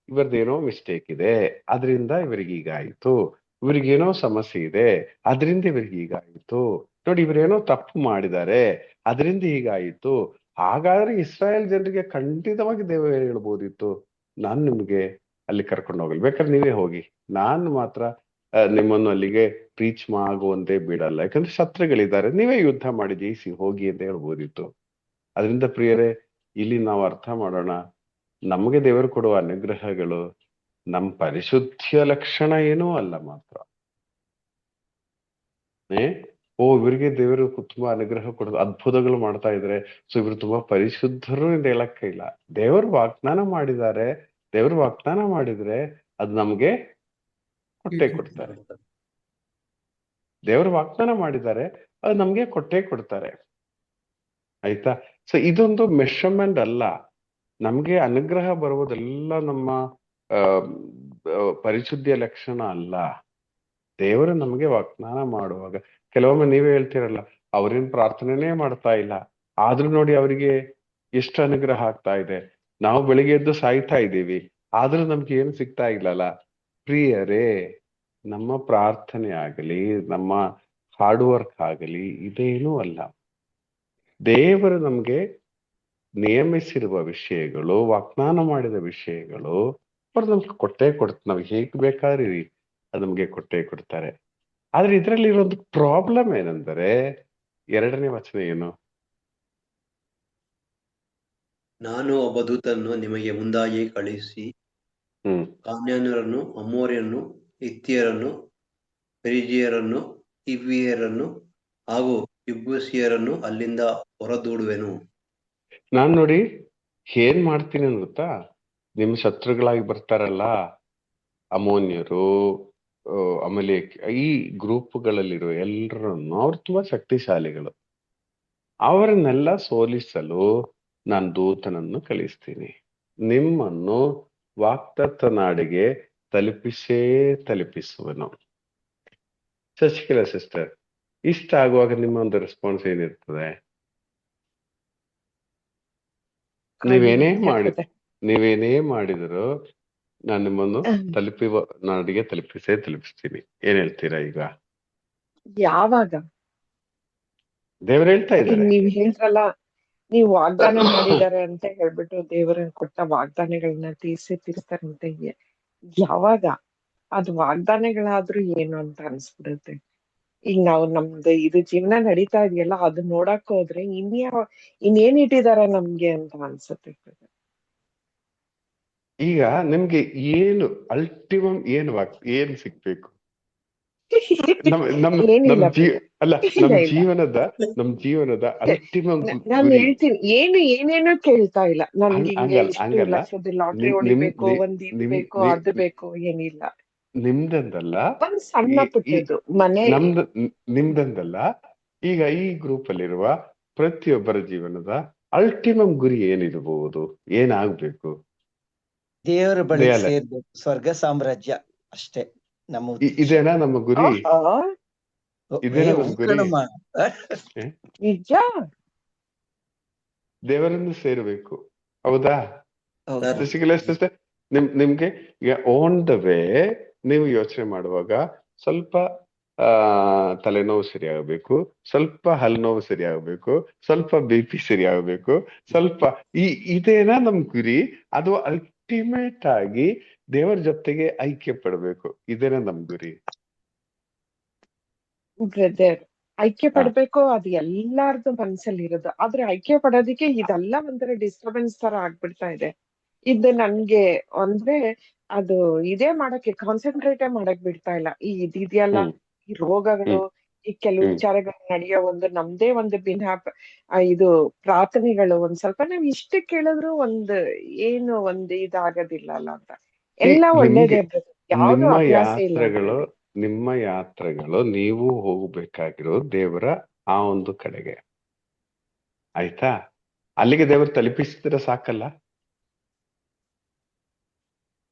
ಇವರದೇನೋ ಮಿಸ್ಟೇಕ್ ಇದೆ, ಅದರಿಂದ ಇವರಿಗೆ ಹೀಗಾಯ್ತು, ಇವ್ರಿಗೇನೋ ಸಮಸ್ಯೆ ಇದೆ, ಅದರಿಂದ ಇವರಿಗೆ ಹೀಗಾಯ್ತು, ನೋಡಿ ಇವರೇನೋ ತಪ್ಪು ಮಾಡಿದ್ದಾರೆ, ಅದರಿಂದ ಹೀಗಾಯಿತು. ಹಾಗಾದ್ರೆ ಇಸ್ರಾಯೇಲ್ ಜನರಿಗೆ ಖಂಡಿತವಾಗಿ ದೇವರು ಹೇಳ್ಬೋದಿತ್ತು, ನಾನು ನಿಮ್ಗೆ ಅಲ್ಲಿ ಕರ್ಕೊಂಡು ಹೋಗಲ್ಲ, ಬೇಕಾದ್ರೆ ನೀವೇ ಹೋಗಿ, ನಾನು ಮಾತ್ರ ನಿಮ್ಮನ್ನು ಅಲ್ಲಿಗೆ ರೀಚ್ ಆಗುವಂತೆ ಬಿಡಲ್ಲ, ಯಾಕಂದ್ರೆ ಶತ್ರುಗಳಿದ್ದಾರೆ, ನೀವೇ ಯುದ್ಧ ಮಾಡಿ ಜಯಿಸಿ ಹೋಗಿ ಅಂತ ಹೇಳ್ಬೋದಿತ್ತು. ಅದರಿಂದ ಪ್ರಿಯರೇ, ಇಲ್ಲಿ ನಾವು ಅರ್ಥ ಮಾಡೋಣ, ನಮಗೆ ದೇವರು ಕೊಡುವ ಅನುಗ್ರಹಗಳು ನಮ್ಮ ಪರಿಶುದ್ಧಿಯ ಲಕ್ಷಣ ಏನೂ ಅಲ್ಲ ಮಾತ್ರ. ಇವರಿಗೆ ದೇವರು ತುಂಬಾ ಅನುಗ್ರಹ ಕೊಡೋದು, ಅದ್ಭುತಗಳು ಮಾಡ್ತಾ ಇದ್ರೆ, ಸೊ ಇವರು ತುಂಬಾ ಪರಿಶುದ್ಧರು ಅಂತ ಹೇಳಕ್ಕೆ ಇಲ್ಲ. ದೇವರು ವಾಗ್ದಾನ ಮಾಡಿದ್ದಾರೆ, ದೇವರು ವಾಗ್ದಾನ ಮಾಡಿದ್ರೆ ಅದು ನಮ್ಗೆ ಕೊಟ್ಟೆ ಕೊಡ್ತಾರೆ. ದೇವರು ವಾಗ್ದಾನ ಮಾಡಿದ್ದಾರೆ, ಅದು ನಮ್ಗೆ ಕೊಟ್ಟೆ ಕೊಡ್ತಾರೆ. ಆಯ್ತಾ? ಸೊ ಇದೊಂದು ಮೆಷರ್ಮೆಂಟ್ ಅಲ್ಲ. ನಮ್ಗೆ ಅನುಗ್ರಹ ಬರುವುದೆಲ್ಲ ನಮ್ಮ ಪರಿಶುದ್ಧಿಯ ಲಕ್ಷಣ ಅಲ್ಲ. ದೇವರು ನಮಗೆ ವಾಗ್ದಾನ ಮಾಡುವಾಗ, ಕೆಲವೊಮ್ಮೆ ನೀವೇ ಹೇಳ್ತಿರಲ್ಲ, ಅವ್ರೇನ್ ಪ್ರಾರ್ಥನೆನೇ ಮಾಡ್ತಾ ಇಲ್ಲ, ಆದ್ರೂ ನೋಡಿ ಅವರಿಗೆ ಎಷ್ಟು ಅನುಗ್ರಹ ಆಗ್ತಾ ಇದೆ. ನಾವು ಬೆಳಿಗ್ಗೆ ಎದ್ದು ಸಾಯ್ತಾ ಇದ್ದೀವಿ, ಆದ್ರೂ ನಮ್ಗೆ ಏನು ಸಿಗ್ತಾ ಇಲ್ಲಲ್ಲ. ಪ್ರಿಯರೇ, ನಮ್ಮ ಪ್ರಾರ್ಥನೆ ಆಗಲಿ, ನಮ್ಮ ಹಾರ್ಡ್ ವರ್ಕ್ ಆಗಲಿ, ಇದೇನೂ ಅಲ್ಲ. ದೇವರು ನಮ್ಗೆ ನೇಮಿಸಿರುವ ವಿಷಯಗಳು, ವಾಗ್ದಾನ ಮಾಡಿದ ವಿಷಯಗಳು ಅವ್ರು ನಮ್ಗೆ ಕೊಟ್ಟೇ ಕೊಡ್ತಾರೆ. ನಾವು ಹೇಗ್ ಬೇಕಾದ್ರೆ ಅದು ನಮ್ಗೆ ಕೊಟ್ಟೇ ಕೊಡ್ತಾರೆ. ಆದ್ರೆ ಇದರಲ್ಲಿ ಇರೋದು ಪ್ರಾಬ್ಲಮ್ ಏನಂದ್ರೆ, 2ನೇ ವಚನ ಏನು? ನಾನು ಒಬ್ಬ ದೂತನ್ನು ನಿಮಗೆ ಮುಂದಾಗಿ ಕಳುಹಿಸಿ ಕಾನ್ಯಾನ್ಯರನ್ನು, ಅಮೋರಿಯನ್ನು, ಹಿತ್ತಿಯರನ್ನು, ಪೆರಿಜಿಯರನ್ನು, ಹಿವ್ವಿಯರನ್ನು ಹಾಗೂ ಯೆಬೂಸಿಯರನ್ನು ಅಲ್ಲಿಂದ ಹೊರದೂಡುವೆನು. ನಾನ್ ನೋಡಿ ಏನ್ ಮಾಡ್ತೀನಿ ಅಂತ ಗೊತ್ತಾ? ನಿಮ್ ಶತ್ರುಗಳಾಗಿ ಬರ್ತಾರಲ್ಲ, ಅಮೋನ್ಯರು, ಆಮೇಲೆ ಈ ಗ್ರೂಪ್ಗಳಲ್ಲಿರೋ ಎಲ್ಲರನ್ನು, ಅವ್ರು ತುಂಬಾ ಶಕ್ತಿಶಾಲಿಗಳು, ಅವರನ್ನೆಲ್ಲ ಸೋಲಿಸಲು ನಾನು ದೂತನನ್ನು ಕಳಿಸ್ತೀನಿ, ನಿಮ್ಮನ್ನು ವಾಗ್ದತ್ತ ನಾಡಿಗೆ ತಲುಪಿಸುವನು. ಶಶಿಕಲಾ ಸಿಸ್ಟರ್, ಇಷ್ಟ ಆಗುವಾಗ ನಿಮ್ಮ ಒಂದು ರೆಸ್ಪಾನ್ಸ್ ಏನಿರ್ತದೆ? ನೀವೇನೇ ಮಾಡಿದ್ರು ನಾನು ನಿಮ್ಮನ್ನು ನಾಡಿಗೆ ತಲುಪಿಸ್ತೀನಿ. ಏನ್ ಹೇಳ್ತೀರಾ ಈಗ? ಯಾವಾಗ ದೇವ್ರು ಹೇಳ್ತಾ ಇದ್ದಾರೆ. ನೀವ್ ಹೇಳ್ರಲ್ಲ, ನೀವು ವಾಗ್ದಾನ ಮಾಡಿದ್ದಾರೆ ಅಂತ ಹೇಳ್ಬಿಟ್ಟು ದೇವರ ಕೊಟ್ಟ ವಾಗ್ದಾನಗಳನ್ನ ತೀರ್ಸ್ತಾರಂತೆ. ಯಾವಾಗ ಅದು ವಾಗ್ದಾನಗಳಾದ್ರೂ ಏನು ಅಂತ ಅನ್ಸ್ಬಿಡುತ್ತೆ. ಈಗ ನಾವು ನಮ್ದು ಇದು ಜೀವನ ನಡೀತಾ ಇದೆಯಲ್ಲ, ಅದು ನೋಡಕ್ ಹೋದ್ರೆ ಇನ್ನೇನ್ ಇಟ್ಟಿದಾರ ನಮ್ಗೆ ಅಂತ ಅನ್ಸುತ್ತೆ. ಈಗ ನಿಮ್ಗೆ ಏನು ಅಲ್ಟಿಮಮ್ ಏನ್ ಸಿಗ್ಬೇಕು? ನಮ್ ಜೀವನದ ಅಲ್ಟಿಮಮ್ ನಾನು ಹೇಳ್ತೀನಿ, ಏನೇನೋ ಕೇಳ್ತಾ ಇಲ್ಲ ನನ್ಗೆ. ಇಷ್ಟು ಲಕ್ಷದ ಲಾಟ್ರಿ ಹೊಡಿಬೇಕು, ಒಂದ್ ಇದು ಬೇಕು, ಅದು ಬೇಕು, ಏನಿಲ್ಲ. ನಿಮ್ದಂದಲ್ಲ, ಒಂದ್ ಸಣ್ಣ ಪುಟ್ಟದ್ದು ಮನೆ ನಿಮ್ದಂದಲ್ಲ. ಈಗ ಈ ಗ್ರೂಪ್ ಅಲ್ಲಿರುವ ಪ್ರತಿಯೊಬ್ಬರ ಜೀವನದ ಅಲ್ಟಿಮಮ್ ಗುರಿ ಏನಿರಬಹುದು? ಏನಾಗ್ಬೇಕು? ದೇವರ ಬಳಿ ಸೇರ್ಬೇಕು, ಸ್ವರ್ಗ ಸಾಮ್ರಾಜ್ಯ, ಅಷ್ಟೇ ನಮ್ಮ ಇದೇನಾ ನಮ್ಮ ಗುರಿ? ಇದೇನಾ ನಮ್ಮ ಗುರಿ? ನಿಜ, ದೇವರನ್ನು ಸೇರ್ಬೇಕು. ಹೌದಾ? ನಿಮ್ಗೆ ಈಗ ಆನ್ ದ ವೇ ನೀವು ಯೋಚನೆ ಮಾಡುವಾಗ ಸ್ವಲ್ಪ ತಲೆನೋವು ಸರಿಯಾಗಬೇಕು, ಸ್ವಲ್ಪ ಹಲ್ನೋವು ಸರಿಯಾಗಬೇಕು, ಸ್ವಲ್ಪ BP ಸರಿಯಾಗಬೇಕು, ಸ್ವಲ್ಪ ಇದೇನಾ ನಮ್ ಗುರಿ? ಅದು ಅಲ್ಟಿಮೇಟ್ ಆಗಿ ದೇವರ ಜೊತೆಗೆ ಐಕ್ಯ ಪಡ್ಬೇಕು, ಇದೇನಾ ನಮ್ ಗುರಿ? ಬ್ರದರ್, ಐಕ್ಯ ಪಡ್ಬೇಕು, ಅದು ಎಲ್ಲಾರ್ದು ಮನ್ಸಲ್ಲಿ ಇರೋದು. ಆದ್ರೆ ಐಕ್ಯ ಪಡೋದಿಕ್ಕೆ ಇದೆಲ್ಲ ಒಂಥರ ಡಿಸ್ಟರ್ಬೆನ್ಸ್ ತರ ಆಗ್ಬಿಡ್ತಾ ಇದೆ. ಇದು ನನ್ಗೆ ಅಂದ್ರೆ ಅದು ಇದೇ ಮಾಡಕ್ಕೆ ಕಾನ್ಸಂಟ್ರೇಟೇ ಮಾಡಕ್ ಬಿಡ್ತಾ ಇಲ್ಲ. ಇದೆಯಲ್ಲ, ಈ ರೋಗಗಳು, ಈ ಕೆಲವು ವಿಚಾರಗಳು ನಡೆಯೋ ನಮ್ದೇ ಒಂದು ಇದು ಪ್ರಾರ್ಥನೆಗಳು ಒಂದ್ ಸ್ವಲ್ಪ ನಾವ್ ಇಷ್ಟ ಕೇಳಿದ್ರು ಏನು ಇದಾಗೋದಿಲ್ಲ ಅಲ್ಲ ಅಂತ. ಎಲ್ಲ ಒಳ್ಳೇದೇ, ಯಾವ್ದು ಅಭ್ಯಾಸ ಇಲ್ಲ. ನಿಮ್ಮ ಯಾತ್ರೆಗಳು ನೀವು ಹೋಗ್ಬೇಕಾಗಿರೋ ದೇವರ ಆ ಒಂದು ಕಡೆಗೆ, ಆಯ್ತಾ? ಅಲ್ಲಿಗೆ ದೇವರು ತಲುಪಿಸಿದ್ರೆ ಸಾಕಲ್ಲ?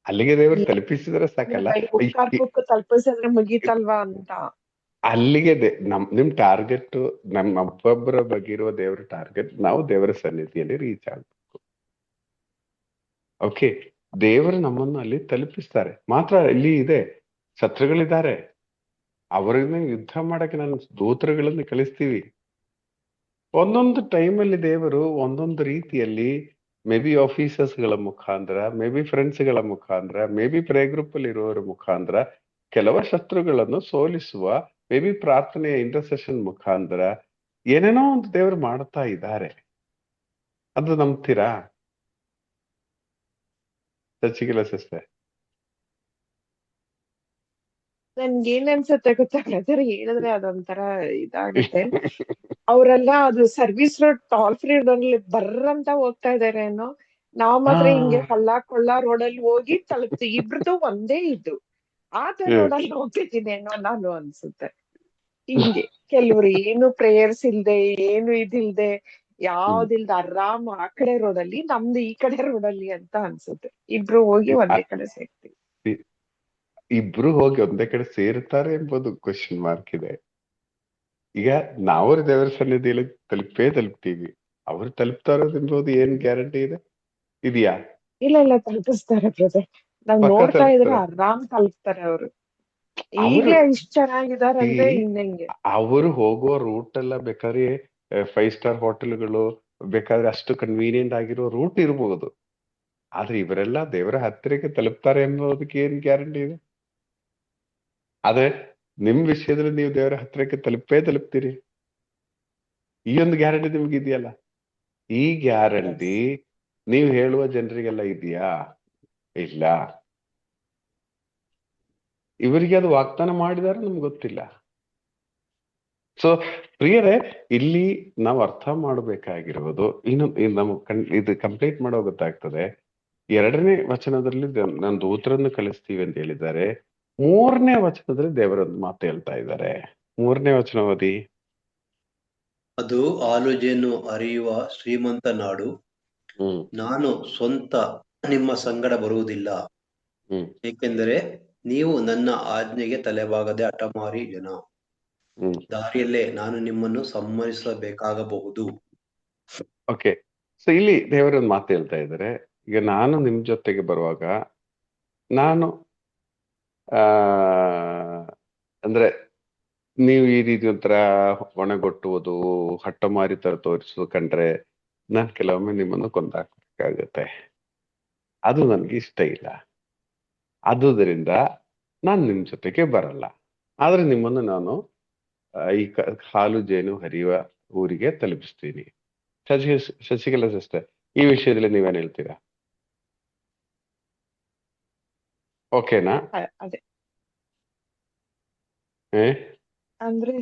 ಅಲ್ಲಿಗೆ ದೇವರು ತಲುಪಿಸಿದ್ರೆ ಸಾಕಲ್ಲ? ತಲುಪಿಸಿದ್ರೆ ಮುಗೀತಲ್ವಾ ಅಂತ. ಅಲ್ಲಿಗೆ ನಿಮ್ ಟಾರ್ಗೆಟ್, ನಮ್ಮ ಒಬ್ಬೊಬ್ಬರ ಬಗ್ಗೆ ಇರುವ ದೇವರ ಟಾರ್ಗೆಟ್, ನಾವು ದೇವರ ಸನ್ನಿಧಿಯಲ್ಲಿ ರೀಚ್ ಆಗ್ಬೇಕು. ಓಕೆ, ದೇವರು ನಮ್ಮನ್ನು ಅಲ್ಲಿ ತಲುಪಿಸ್ತಾರೆ. ಮಾತ್ರ ಇಲ್ಲಿ ಇದೆ, ಶತ್ರುಗಳಿದ್ದಾರೆ, ಅವರನ್ನ ಯುದ್ಧ ಮಾಡಕ್ಕೆ ನಾನು ದೂತರುಗಳನ್ನು ಕಳಿಸ್ತೀವಿ. ಒಂದೊಂದು ಟೈಮಲ್ಲಿ ದೇವರು ಒಂದೊಂದು ರೀತಿಯಲ್ಲಿ ಮೇ ಬಿ ಆಫೀಸರ್ಸ್ಗಳ ಮುಖಾಂತರ, ಮೇ ಬಿ ಫ್ರೆಂಡ್ಸ್ಗಳ ಮುಖಾಂತರ, ಮೇ ಬಿ ಪ್ರೇ ಗ್ರೂಪ್ ಅಲ್ಲಿ ಇರುವವರ ಮುಖಾಂತರ ಕೆಲವ ಶತ್ರುಗಳನ್ನು ಸೋಲಿಸುವ, ಮೇ ಬಿ ಪ್ರಾರ್ಥನೆಯ ಇಂಟರ್ಸೆಷನ್ ಮುಖಾಂತರ ಏನೇನೋ ಒಂದು ದೇವರು ಮಾಡ್ತಾ ಇದ್ದಾರೆ. ಅದು ನಂಬ್ತೀರಾ ಚರ್ಚಿಗೆಲ್ಲ ಸಿಸ್ಟರ್? ನನ್ಗೆ ಏನ್ ಅನ್ಸುತ್ತೆ ಗೊತ್ತಾ ಬ್ರದರ್, ಹೇಳಿದ್ರೆ ಅದೊಂಥರ ಇದಾಗುತ್ತೆ. ಅವರೆಲ್ಲ ಅದು ಸರ್ವಿಸ್ ರೋಡ್ ಟೋಲ್ ಫ್ರೀ ರೋಡಲ್ಲಿ ಬರ್ರಂತ ಹೋಗ್ತಾ ಇದಾರೆ ಏನೋ, ನಾವ್ ಮಾತ್ರ ಹಿಂಗೆ ಹಳ್ಳ ಕೊಳ್ಳ ರೋಡಲ್ಲಿ ಹೋಗಿ ತಲುಪ್ತೀವಿ. ಇಬ್ರದ್ದು ಒಂದೇ ಇದು, ಆ ತರ ರೋಡಲ್ಲಿ ಹೋಗ್ತಿದ್ದೀನಿ ಏನೋ ನಾನು ಅನ್ಸುತ್ತೆ. ಹಿಂಗೆ ಕೆಲವ್ರು ಏನು ಪ್ರೇಯರ್ಸ್ ಇಲ್ದೆ, ಏನು ಇದಿಲ್ದೆ, ಯಾವ್ದಿಲ್ದೆ ಆರಾಮ್ ಆ ಕಡೆ ರೋಡಲ್ಲಿ, ನಮ್ದು ಈ ಕಡೆ ರೋಡಲ್ಲಿ ಅಂತ ಅನ್ಸುತ್ತೆ. ಇಬ್ರು ಹೋಗಿ ಒಂದೇ ಕಡೆ ಸೇರ್ತೀವಿ. ಇಬ್ರು ಹೋಗಿ ಒಂದೇ ಕಡೆ ಸೇರ್ತಾರೆ ಎಂಬುದು ಕ್ವಶನ್ ಮಾರ್ಕ್ ಇದೆ. ಈಗ ನಾವು ದೇವರ ಸನ್ನಿಧಿಯಲ್ಲಿ ತಲುಪ್ತೀವಿ, ಅವ್ರು ತಲುಪ್ತಾರ ಎಂಬುದು ಏನ್ ಗ್ಯಾರಂಟಿ ಇದೆ? ಇದೆಯಾ? ಇಲ್ಲ ತಲುಪಿಸ್ತಾರೆ ಬ್ರದರ್, ನಾವ್ ಪಕ್ಕ ನೋಡ್ತಾ ಇದ್ರೆ ತಲುಪ್ತಾರೆ. ಆರಾಮ್ ತಲುಪ್ತಾರೆ ಅವರು. ಅವರು ಈಗ್ಲೇ ಇಷ್ಟ್ ಚೆನ್ನಾಗಿದಾರಂದ್ರೆ ಇನ್ನೆಂಗೆ. ಅವರು ಹೋಗುವ ರೂಟ್ ಎಲ್ಲ ಬೇಕಾದ್ರೆ 5 ಸ್ಟಾರ್ ಹೋಟೆಲ್ಗಳು, ಬೇಕಾದ್ರೆ ಅಷ್ಟು ಕನ್ವೀನಿಯಂಟ್ ಆಗಿರೋ ರೂಟ್ ಇರ್ಬೋದು. ಆದ್ರೆ ಇವರೆಲ್ಲ ದೇವರ ಹತ್ತಿರಕ್ಕೆ ತಲುಪ್ತಾರೆ ಎಂಬುದಕ್ಕೆ ಏನ್ ಗ್ಯಾರಂಟಿ ಇದೆ? ಆದ್ರೆ ನಿಮ್ ವಿಷಯದಲ್ಲಿ ನೀವು ದೇವರ ಹತ್ತಿರಕ್ಕೆ ತಲುಪ್ತೀರಿ. ಈ ಒಂದು ಗ್ಯಾರಂಟಿ ನಿಮ್ಗೆ ಇದೆಯಲ್ಲ. ಈ ಗ್ಯಾರಂಟಿ ನೀವು ಹೇಳುವ ಜನರಿಗೆಲ್ಲ ಇದೆಯಾ? ಇಲ್ಲ. ಇವರಿಗೆ ಅದು ವಾಗ್ದಾನ ಮಾಡಿದಾರೆ, ನಮ್ಗೆ ಗೊತ್ತಿಲ್ಲ. ಸೊ ಪ್ರಿಯರೇ, ಇಲ್ಲಿ ನಾವು ಅರ್ಥ ಮಾಡಬೇಕಾಗಿರುವುದು, ಇನ್ನು ಇದು ಕಂಪ್ಲೀಟ್ ಮಾಡೋ ಗೊತ್ತಾಗ್ತದೆ. 2ನೇ ವಚನದಲ್ಲಿ ನಾನು ದೂತರನ್ನು ಕಳಿಸ್ತೀವಿ ಅಂತ ಹೇಳಿದ್ದಾರೆ. 3ನೇ ವಚನದಲ್ಲಿ ದೇವರೊಂದು ಮಾತು ಹೇಳ್ತಾ ಇದ್ದಾರೆ. 3ನೇ ವಚನ ಓದಿ. ಅದು ಆಲೋಚನೆಯನ್ನು ಅರಿಯುವ ಶ್ರೀಮಂತ ನಾಡು, ನಾನು ಸ್ವಂತ ನಿಮ್ಮ ಸಂಗಡ ಬರುವುದಿಲ್ಲ, ಏಕೆಂದರೆ ನೀವು ನನ್ನ ಆಜ್ಞೆಗೆ ತಲೆಬಾಗದೆ ಹಠಮಾರಿ ಜನ, ದಾರಿಯಲ್ಲೇ ನಾನು ನಿಮ್ಮನ್ನು ಸಂಹರಿಸಬೇಕಾಗಬಹುದು. ಓಕೆ, ಸೊ ಇಲ್ಲಿ ದೇವರೊಂದು ಮಾತು ಹೇಳ್ತಾ ಇದ್ದಾರೆ. ಈಗ ನಾನು ನಿಮ್ ಜೊತೆಗೆ ಬರುವಾಗ ನಾನು ಅಂದ್ರೆ ನೀವು ಈ ರೀತಿ ಒಂಥರ ಒಣಗೊಟ್ಟುವುದು, ಹಠಮಾರಿ ತರ ತೋರಿಸೋದು ಕಂಡ್ರೆ ನಾನು ಕೆಲವೊಮ್ಮೆ ನಿಮ್ಮನ್ನು ಕೊಂದಾಕ್ಬೇಕಾಗತ್ತೆ. ಅದು ನನ್ಗೆ ಇಷ್ಟ ಇಲ್ಲ. ಆದುದರಿಂದ ನಾನು ನಿಮ್ ಜೊತೆಗೆ ಬರಲ್ಲ. ಆದ್ರೆ ನಿಮ್ಮನ್ನು ನಾನು ಈ ಹಾಲು ಜೇನು ಹರಿಯುವ ಊರಿಗೆ ತಲುಪಿಸ್ತೀನಿ. ಶಶಿಕಲಾ ಸಿಸ್ಟರ್, ಈ ವಿಷಯದಲ್ಲಿ ನೀವೇನ್ ಹೇಳ್ತೀರಾ? ಓಕೆನಾ? ಅದೇ ಅಂದ್ರೆ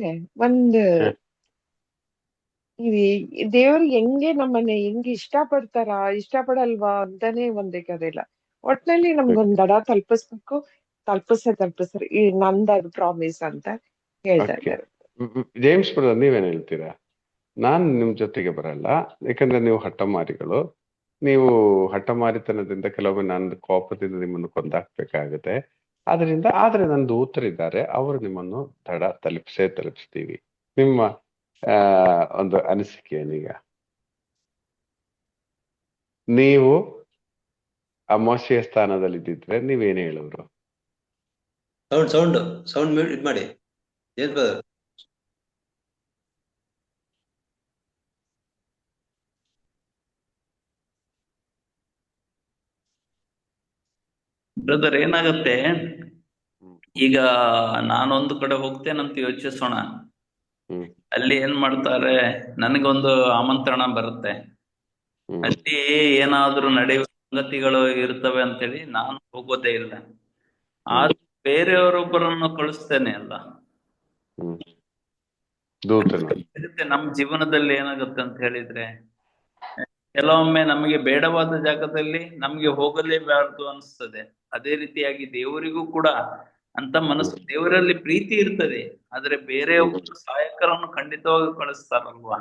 ದೇವ್ರು ಹೆಂಗೆ ನಮ್ಮನ್ನ ಹೆಂಗೆ ಇಷ್ಟಪಡಲ್ವಾ ಅಂತಾನೆ ಒಂದಿಲ್ಲ. ಒಟ್ನಲ್ಲಿ ನಮ್ಗೊಂದ್ ದಡ ತಲುಪಿಸ್ತಾರೆ. ಈ ನಂದದು ಪ್ರಾಮಿಸ್ ಅಂತ ಹೇಳ್ತಾ ಇದ್ದಾರೆ. ಜೇಮ್ಸ್ ಬ್ರದರ್, ನೀವೇನ್ ಹೇಳ್ತೀರಾ? ನಾನು ನಿಮ್ ಜೊತೆಗೆ ಬರಲ್ಲ, ಯಾಕಂದ್ರೆ ನೀವು ಹಠಮಾರಿಗಳು. ನೀವು ಹಠಮಾರಿತನದಿಂದ ಕೆಲವೊಮ್ಮೆ ನನ್ನ ಕೋಪದಿಂದ ನಿಮ್ಮನ್ನು ಕೊಂದಾಕ್ಬೇಕಾಗುತ್ತೆ. ಆದ್ರೆ ನನ್ನ ದೂತರಿದ್ದಾರೆ, ಅವರು ನಿಮ್ಮನ್ನು ದಡ ತಲುಪಿಸ್ತೀವಿ. ನಿಮ್ಮ ಒಂದು ಅನಿಸಿಕೆ ಏನೀಗ? ನೀವು ಆ ಮೋಶೆಯ ಸ್ಥಾನದಲ್ಲಿ ಇದ್ದಿದ್ರೆ ನೀವೇನು ಹೇಳೋರು? ಸೌಂಡ್ ಮ್ಯೂಟ್ ಇದ್ ಮಾಡಿ. ಏನ್ ಬ್ರದರ್? ಬ್ರದರ್, ಏನಾಗತ್ತೆ ಈಗ, ನಾನೊಂದು ಕಡೆ ಹೋಗ್ತೇನಂತ ಯೋಚಿಸೋಣ. ಅಲ್ಲಿ ಏನ್ ಮಾಡ್ತಾರೆ, ನನಗೊಂದು ಆಮಂತ್ರಣ ಬರುತ್ತೆ, ಅಲ್ಲಿ ಏನಾದ್ರೂ ನಡೆಯುವ ಸಂಗತಿಗಳು ಇರ್ತವೆ ಅಂತೇಳಿ ನಾನು ಹೋಗೋದೇ ಇಲ್ಲ. ಆದ್ರೆ ಬೇರೆಯವರೊಬ್ಬರನ್ನು ಕಳಿಸ್ತೇನೆ ಅಲ್ಲ. ನಮ್ ಜೀವನದಲ್ಲಿ ಏನಾಗುತ್ತೆ ಅಂತ ಹೇಳಿದ್ರೆ, ಕೆಲವೊಮ್ಮೆ ನಮಗೆ ಬೇಡವಾದ ಜಾಗದಲ್ಲಿ ನಮ್ಗೆ ಹೋಗಲೇಬಾರದು ಅನಿಸ್ತದೆ. ಅದೇ ರೀತಿಯಾಗಿ ದೇವರಿಗೂ ಕೂಡ ಅಂತ ಮನಸ್ಸು, ದೇವರಲ್ಲಿ ಪ್ರೀತಿ ಇರ್ತದೆ, ಆದ್ರೆ ಬೇರೆಯವರು ಸಹಾಯಕರನ್ನು ಖಂಡಿತವಾಗಿ ಕಳಿಸ್ತಾರಲ್ವಾ?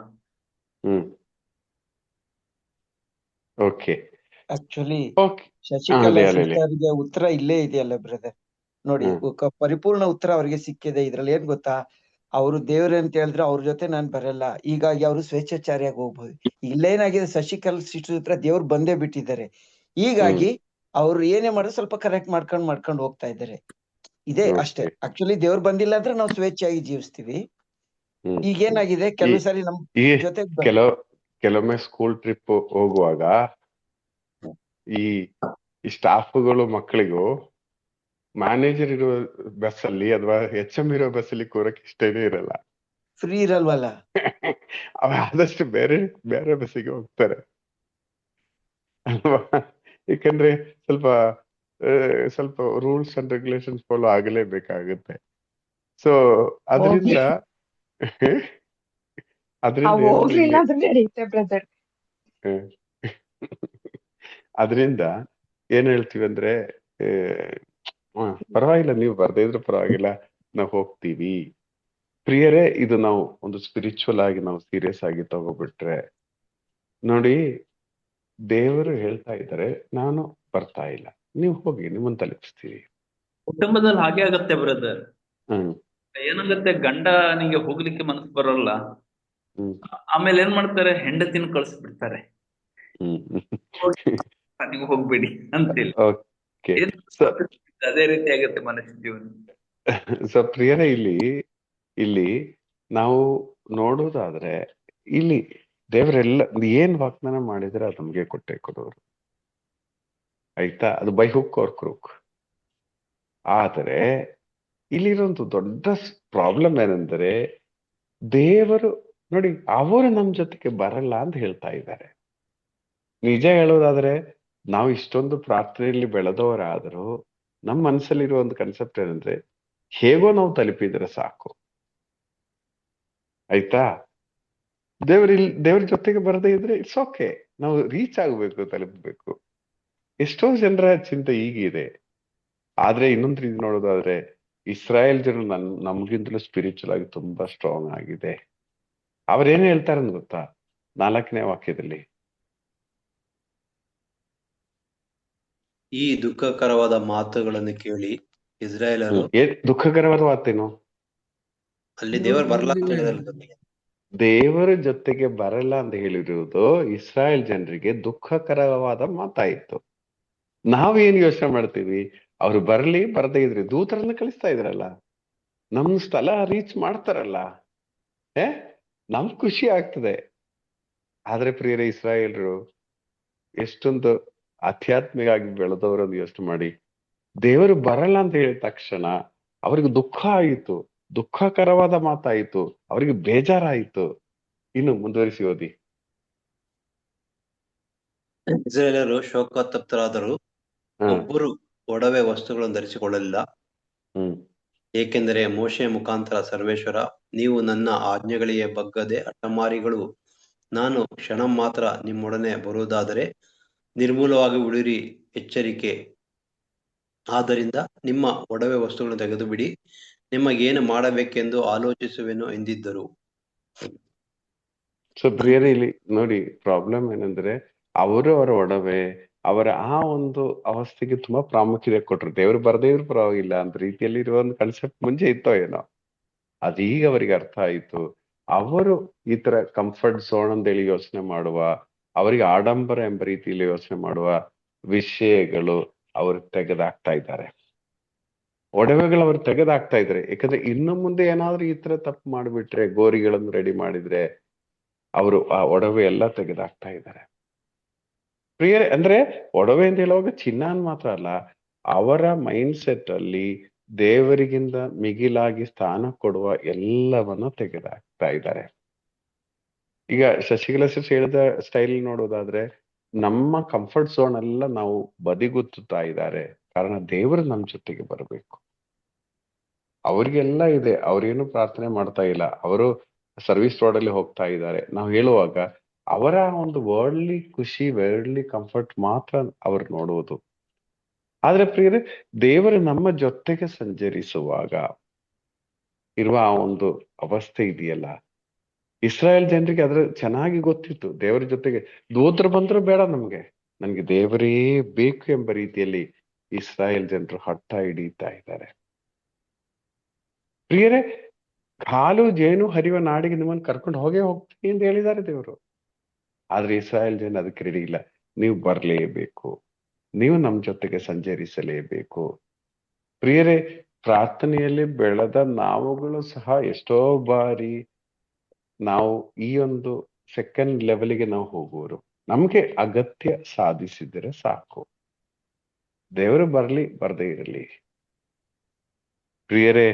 ಓಕೆ, ಆಕ್ಚುಲಿ ಶಶಿಕಲಾ ಸಿಸ್ಟರ್ಗೆ ಉತ್ತರ ಇಲ್ಲೇ ಇದೆಯಲ್ಲ ಬ್ರದರ್. ನೋಡಿ, ಪರಿಪೂರ್ಣ ಉತ್ತರ ಅವ್ರಿಗೆ ಸಿಕ್ಕಿದೆ. ಇದ್ರಲ್ಲಿ ಏನ್ ಗೊತ್ತಾ, ಅವರು ದೇವ್ರ ಅಂತ ಹೇಳಿದ್ರೆ ಅವ್ರ ಜೊತೆ ನಾನ್ ಬರಲ್ಲ, ಹೀಗಾಗಿ ಅವರು ಸ್ವೇಚ್ಛಾಚಾರಿಯಾಗಿ ಹೋಗ್ಬೋದು. ಇಲ್ಲೇನಾಗಿದೆ, ಶಶಿಕಲಾ ಸಿಸ್ಟರ್ ಹತ್ರ ದೇವ್ರು ಬಂದೇ ಬಿಟ್ಟಿದ್ದಾರೆ. ಹೀಗಾಗಿ ಅವ್ರು ಏನೇ ಮಾಡಿದ್ರು ಸ್ವಲ್ಪ ಕರೆಕ್ಟ್ ಮಾಡ್ಕೊಂಡು ಹೋಗ್ತಾ ಇದ್ದಾರೆ. ಇದೇ ಅಷ್ಟೇ. ಆಕ್ಚುಲಿ ದೇವ್ರು ಬಂದಿಲ್ಲ ಅಂದ್ರೆ ನಾವು ಸ್ವೇಚ್ಛೆಯಾಗಿ ಜೀವಿಸ್ತೀವಿ. ಈಗೇನಾಗಿದೆ, ಕೆಲವು ಸಾರಿ ನಮ್ ಜೊತೆ ಕೆಲವೊಮ್ಮೆ ಸ್ಕೂಲ್ ಟ್ರಿಪ್ ಹೋಗುವಾಗ ಈ ಸ್ಟಾಫ್ಗಳು ಮಕ್ಕಳಿಗೂ ಮ್ಯಾನೇಜರ್ ಇರೋ ಬಸ್ಸಲ್ಲಿ ಅಥವಾ HM ಇರೋ ಬಸ್ಸಲ್ಲಿ ಕೂರಕ್ಕೆ ಇಷ್ಟನೇ ಇರಲ್ಲ. ಫ್ರೀ ಇರಲ್ವಲ್ಲ. ಅವ ಆದಷ್ಟು ಬೇರೆ ಬೇರೆ ಬಸ್ಸಿಗೆ ಹೋಗ್ತಾರೆ ಅಲ್ವಾ? ಯಾಕಂದ್ರೆ ಸ್ವಲ್ಪ ರೂಲ್ಸ್ ಅಂಡ್ ರೆಗ್ಯುಲೇಷನ್ಸ್ ಫಾಲೋ ಆಗಲೇಬೇಕಾಗುತ್ತೆ. ಸೊ ಅದರಿಂದ ಹೋಗ್ಲಿಲ್ಲ ಅಂದ್ರೆ ನಡೆಯುತ್ತೆ ಬ್ರದರ್. ಅದರಿಂದ ಏನ್ ಹೇಳ್ತೀವಿ ಅಂದ್ರೆ ಪರವಾಗಿಲ್ಲ, ನೀವು ಬರ್ದೇ ಇದ್ರೂ ಪರವಾಗಿಲ್ಲ, ನಾವು ಹೋಗ್ತೀವಿ. ಪ್ರಿಯರೇ, ಇದು ನಾವು ಒಂದು ಸ್ಪಿರಿಚುವಲ್ ಆಗಿ ನಾವು ಸೀರಿಯಸ್ ಆಗಿ ತಗೋಬಿಟ್ರೆ ನೋಡಿ, ದೇವರು ಹೇಳ್ತಾ ಇದ್ದಾರೆ ನಾನು ಬರ್ತಾ ಇಲ್ಲ, ನೀವು ಹೋಗಿ, ನಿಮ್ಮನ್ನ ತಲುಪಿಸ್ತೀವಿ. ಕುಟುಂಬದಲ್ಲಿ ಹಾಗೆ ಆಗತ್ತೆ ಬ್ರದರ್. ಹ್ಮ್ ಏನಾಗತ್ತೆ, ಗಂಡನಿಗೆ ಹೋಗ್ಲಿಕ್ಕೆ ಮನಸ್ಸು ಬರೋಲ್ಲ. ಆಮೇಲೆ ಏನ್ ಮಾಡ್ತಾರೆ, ಹೆಂಡತಿನ ಕಳಿಸ್ಬಿಡ್ತಾರೆ, ನೀವು ಹೋಗ್ಬೇಡಿ ಅಂತೇಳಿ. ಅದೇ ರೀತಿ ಆಗತ್ತೆ ಮನುಷ್ಯ ಜೀವನ. ಸೊ ಪ್ರಿಯರೇ, ಇಲ್ಲಿ ನಾವು ನೋಡುವುದಾದ್ರೆ ಇಲ್ಲಿ ದೇವರೆಲ್ಲ ಏನ್ ವಾಗ್ದಾನ ಮಾಡಿದ್ರೆ ಅದು ನಮ್ಗೆ ಕೊಟ್ಟೆ ಕೊಡೋರು, ಆಯ್ತಾ? ಅದು ಬೈ ಹುಕ್ ಆರ್ ಕ್ರೂಕ್. ಆದರೆ ಇಲ್ಲಿರೋಂಥ ದೊಡ್ಡ ಪ್ರಾಬ್ಲಮ್ ಏನಂದ್ರೆ, ದೇವರು ನೋಡಿ, ಅವರು ನಮ್ ಜೊತೆಗೆ ಬರಲ್ಲ ಅಂತ ಹೇಳ್ತಾ ಇದ್ದಾರೆ. ನಿಜ ಹೇಳೋದಾದ್ರೆ, ನಾವು ಇಷ್ಟೊಂದು ಪ್ರಾರ್ಥನೆಯಲ್ಲಿ ಬೆಳೆದವರಾದರೂ ನಮ್ಮ ಮನಸ್ಸಲ್ಲಿರೋ ಒಂದು ಕನ್ಸೆಪ್ಟ್ ಏನಂದ್ರೆ, ಹೇಗೋ ನಾವು ತಲುಪಿದ್ರೆ ಸಾಕು, ಆಯ್ತಾ? ದೇವ್ರ ಜೊತೆಗೆ ಬರದೇ ಇದ್ರೆ ಇಟ್ಸ್ ಓಕೆ, ನಾವು ರೀಚ್ ಆಗ್ಬೇಕು, ತಲುಪಬೇಕು. ಎಷ್ಟೋ ಜನರ ಚಿಂತೆ ಈಗಿದೆ. ಆದ್ರೆ ಇನ್ನೊಂದು ರೀತಿ ನೋಡೋದಾದ್ರೆ, ಇಸ್ರಾಯೇಲ್ ಜನರು ನಮ್ಗಿಂತಲೂ ಸ್ಪಿರಿಚುವಲ್ ಆಗಿ ತುಂಬಾ ಸ್ಟ್ರಾಂಗ್ ಆಗಿದೆ. ಅವ್ರೇನ್ ಹೇಳ್ತಾರೆ ಅಂತ ಗೊತ್ತಾ? 4ನೇ ವಾಕ್ಯದಲ್ಲಿ, ಈ ದುಃಖಕರವಾದ ಮಾತುಗಳನ್ನು ಕೇಳಿ ಇಸ್ರಾಯೇಲರು. ದುಃಖಕರವಾದ ಮಾತೇನು? ಅಲ್ಲಿ ದೇವರು ಬರಲ್ಲ ಅಂತ ಹೇಳಿದಾರೆ. ದೇವರ ಜೊತೆಗೆ ಬರಲ್ಲ ಅಂತ ಹೇಳಿರುವುದು ಇಸ್ರಾಯೇಲ್ ಜನರಿಗೆ ದುಃಖಕರವಾದ ಮಾತಾಯಿತು. ನಾವೇನ್ ಯೋಚನೆ ಮಾಡ್ತೀವಿ, ಅವ್ರು ಬರ್ಲಿ, ಬರದೇ ಇದ್ರಿ ದೂತರನ್ನ ಕಳಿಸ್ತಾ ಇದ್ರಲ್ಲ, ನಮ್ ಸ್ಥಳ ರೀಚ್ ಮಾಡ್ತಾರಲ್ಲ, ನಮ್ ಖುಷಿ ಆಗ್ತದೆ. ಆದ್ರೆ ಪ್ರಿಯರೇ, ಇಸ್ರಾಯೇಲ್ರು ಎಷ್ಟೊಂದು ಆಧ್ಯಾತ್ಮಿಕ ಆಗಿ ಬೆಳೆದವರನ್ನು ಯೋಚನೆ ಮಾಡಿ, ದೇವರು ಬರಲ್ಲ ಅಂತ ಹೇಳಿದ ತಕ್ಷಣ ಅವ್ರಿಗೆ ದುಃಖ ಆಯಿತು, ದುಃಖಕರವಾದ ಮಾತಾಯಿತು, ಅವರಿಗೆ ಬೇಜಾರಾಯಿತು. ಇನ್ನು ಮುಂದುವರಿಸಿ ಓದಿ. ಇಸ್ರಾಯೇಲರು ಶೋಕತಪ್ತರಾದರು, ಒಬ್ಬರು ಒಡವೆ ವಸ್ತುಗಳನ್ನು ಧರಿಸಿಕೊಳ್ಳಲಿಲ್ಲ. ಏಕೆಂದರೆ ಮೋಶೆಯ ಮುಖಾಂತರ ಸರ್ವೇಶ್ವರ, ನೀವು ನನ್ನ ಆಜ್ಞೆಗಳಿಗೆ ಬಗ್ಗದೆ ಹಠಮಾರಿಗಳು, ನಾನು ಕ್ಷಣ ಮಾತ್ರ ನಿಮ್ಮೊಡನೆ ಬರುವುದಾದರೆ ನಿರ್ಮೂಲವಾಗಿ ಬಿಡಿರಿ, ಎಚ್ಚರಿಕೆ. ಆದ್ದರಿಂದ ನಿಮ್ಮ ಒಡವೆ ವಸ್ತುಗಳನ್ನು ತೆಗೆದು ಬಿಡಿ, ನಿಮಗೇನು ಮಾಡಬೇಕೆಂದು ಆಲೋಚಿಸುವೆನು ಎಂದಿದ್ದರು. ಸೊ ಪ್ರಿಯರೇ, ಇಲ್ಲಿ ನೋಡಿ, ಪ್ರಾಬ್ಲಮ್ ಏನಂದ್ರೆ, ಅವರ ಒಡವೆ, ಅವರ ಆ ಒಂದು ಅವಸ್ಥೆಗೆ ತುಂಬಾ ಪ್ರಾಮುಖ್ಯತೆ ಕೊಟ್ರು. ದೇವರು ಬರದೇ ಇದ್ರು ಪರವಾಗಿಲ್ಲ ಅಂತ ರೀತಿಯಲ್ಲಿ ಇರುವ ಒಂದು ಕಾನ್ಸೆಪ್ಟ್ ಮುಂಚೆ ಇತ್ತೋ ಏನೋ, ಅದೀಗ ಅವರಿಗೆ ಅರ್ಥ ಆಯ್ತು. ಅವರು ಈ ತರ ಕಂಫರ್ಟ್ ಝೋನ್ ಅಂತೇಳಿ ಯೋಚನೆ ಮಾಡುವ, ಅವರಿಗೆ ಆಡಂಬರ ಎಂಬ ರೀತಿಯಲ್ಲಿ ಯೋಚನೆ ಮಾಡುವ ವಿಷಯಗಳು ಅವರು ತೆಗೆದಾಕ್ತಾ ಇದ್ದಾರೆ, ಒಡವೆಗಳು ಅವರು ತೆಗೆದಾಕ್ತಾ ಇದ್ದಾರೆ. ಯಾಕಂದ್ರೆ ಇನ್ನು ಮುಂದೆ ಏನಾದ್ರೂ ಈ ತರ ತಪ್ಪು ಮಾಡಿಬಿಟ್ರೆ, ಗೋರಿಗಳನ್ನು ರೆಡಿ ಮಾಡಿದ್ರೆ ಅವರು ಆ ಒಡವೆ ಎಲ್ಲ ತೆಗೆದಾಕ್ತಾ ಇದ್ದಾರೆ. ಪ್ರಿಯರೇ, ಅಂದ್ರೆ ಒಡವೆ ಅಂತ ಹೇಳುವಾಗ ಚಿನ್ನ ಮಾತ್ರ ಅಲ್ಲ, ಅವರ ಮೈಂಡ್ ಸೆಟ್ ಅಲ್ಲಿ ದೇವರಿಗಿಂತ ಮಿಗಿಲಾಗಿ ಸ್ಥಾನ ಕೊಡುವ ಎಲ್ಲವನ್ನ ತೆಗೆದಾಕ್ತಾ ಇದ್ದಾರೆ. ಈಗ ಶಶಿಕಲಾ ಸಿಸ್ಟರ್ ಹೇಳಿದ ಸ್ಟೈಲ್ ನೋಡೋದಾದ್ರೆ, ನಮ್ಮ ಕಂಫರ್ಟ್ ಝೋನ್ ಎಲ್ಲ ನಾವು ಬದಿಗುತ್ತುತ್ತಾ ಇದ್ದಾರೆ. ಕಾರಣ ದೇವರು ನಮ್ ಜೊತೆಗೆ ಬರಬೇಕು. ಅವ್ರಿಗೆಲ್ಲ ಇದೆ, ಅವ್ರೇನು ಪ್ರಾರ್ಥನೆ ಮಾಡ್ತಾ ಇಲ್ಲ, ಅವರು ಸರ್ವಿಸ್ ರೋಡ್ ಅಲ್ಲಿ ಹೋಗ್ತಾ ಇದ್ದಾರೆ. ನಾವು ಹೇಳುವಾಗ ಅವರ ಒಂದು ವರ್ಲ್ಡ್ಲಿ ಖುಷಿ, ವರ್ಲ್ಡ್ಲಿ ಕಂಫರ್ಟ್ ಮಾತ್ರ ಅವ್ರು ನೋಡುವುದು. ಆದ್ರೆ ಪ್ರಿಯರೇ, ದೇವರು ನಮ್ಮ ಜೊತೆಗೆ ಸಂಚರಿಸುವಾಗ ಇರುವ ಆ ಒಂದು ಅವಸ್ಥೆ ಇದೆಯಲ್ಲ, ಇಸ್ರಾಯೇಲ್ ಜನರಿಗೆ ಅದ್ರ ಚೆನ್ನಾಗಿ ಗೊತ್ತಿತ್ತು. ದೇವರ ಜೊತೆಗೆ ದೂತರು ಬಂದ್ರು ಬೇಡ, ನನ್ಗೆ ದೇವರೇ ಬೇಕು ಎಂಬ ರೀತಿಯಲ್ಲಿ ಇಸ್ರಾಯೇಲ್ ಜನರು ಹಠ ಹಿಡಿತಾ ಇದ್ದಾರೆ. ಪ್ರಿಯರೇ, ಹಾಲು ಜೇನು ಹರಿಯುವ ನಾಡಿಗೆ ನಿಮ್ಮನ್ನು ಕರ್ಕೊಂಡು ಹೋಗ್ತೀನಿ ಅಂತ ಹೇಳಿದ್ದಾರೆ ದೇವರು. ಆದ್ರೆ ಇಸ್ರಾಯೇಲ್ ಜನ ಅದಕ್ಕೆ ರೆಡಿ ಇಲ್ಲ. ನೀವು ಬರಲೇಬೇಕು, ನೀವು ನಮ್ಮ ಜೊತೆಗೆ ಸಂಚರಿಸಲೇಬೇಕು. ಪ್ರಿಯರೇ, ಪ್ರಾರ್ಥನೆಯಲ್ಲಿ ಬೆಳೆದ ನಾವುಗಳು ಸಹ ಎಷ್ಟೋ ಬಾರಿ ನಾವು ಈ ಒಂದು ಸೆಕೆಂಡ್ ಲೆವೆಲ್ಗೆ ನಾವು ಹೋಗುವರು. ನಮ್ಗೆ ಅಗತ್ಯ ಸಾಧಿಸಿದರೆ ಸಾಕು. ದೇವರು ಬರ್ಲಿ ಬರ್ದೇ ಇರಲಿ. ಪ್ರಿಯರೇ,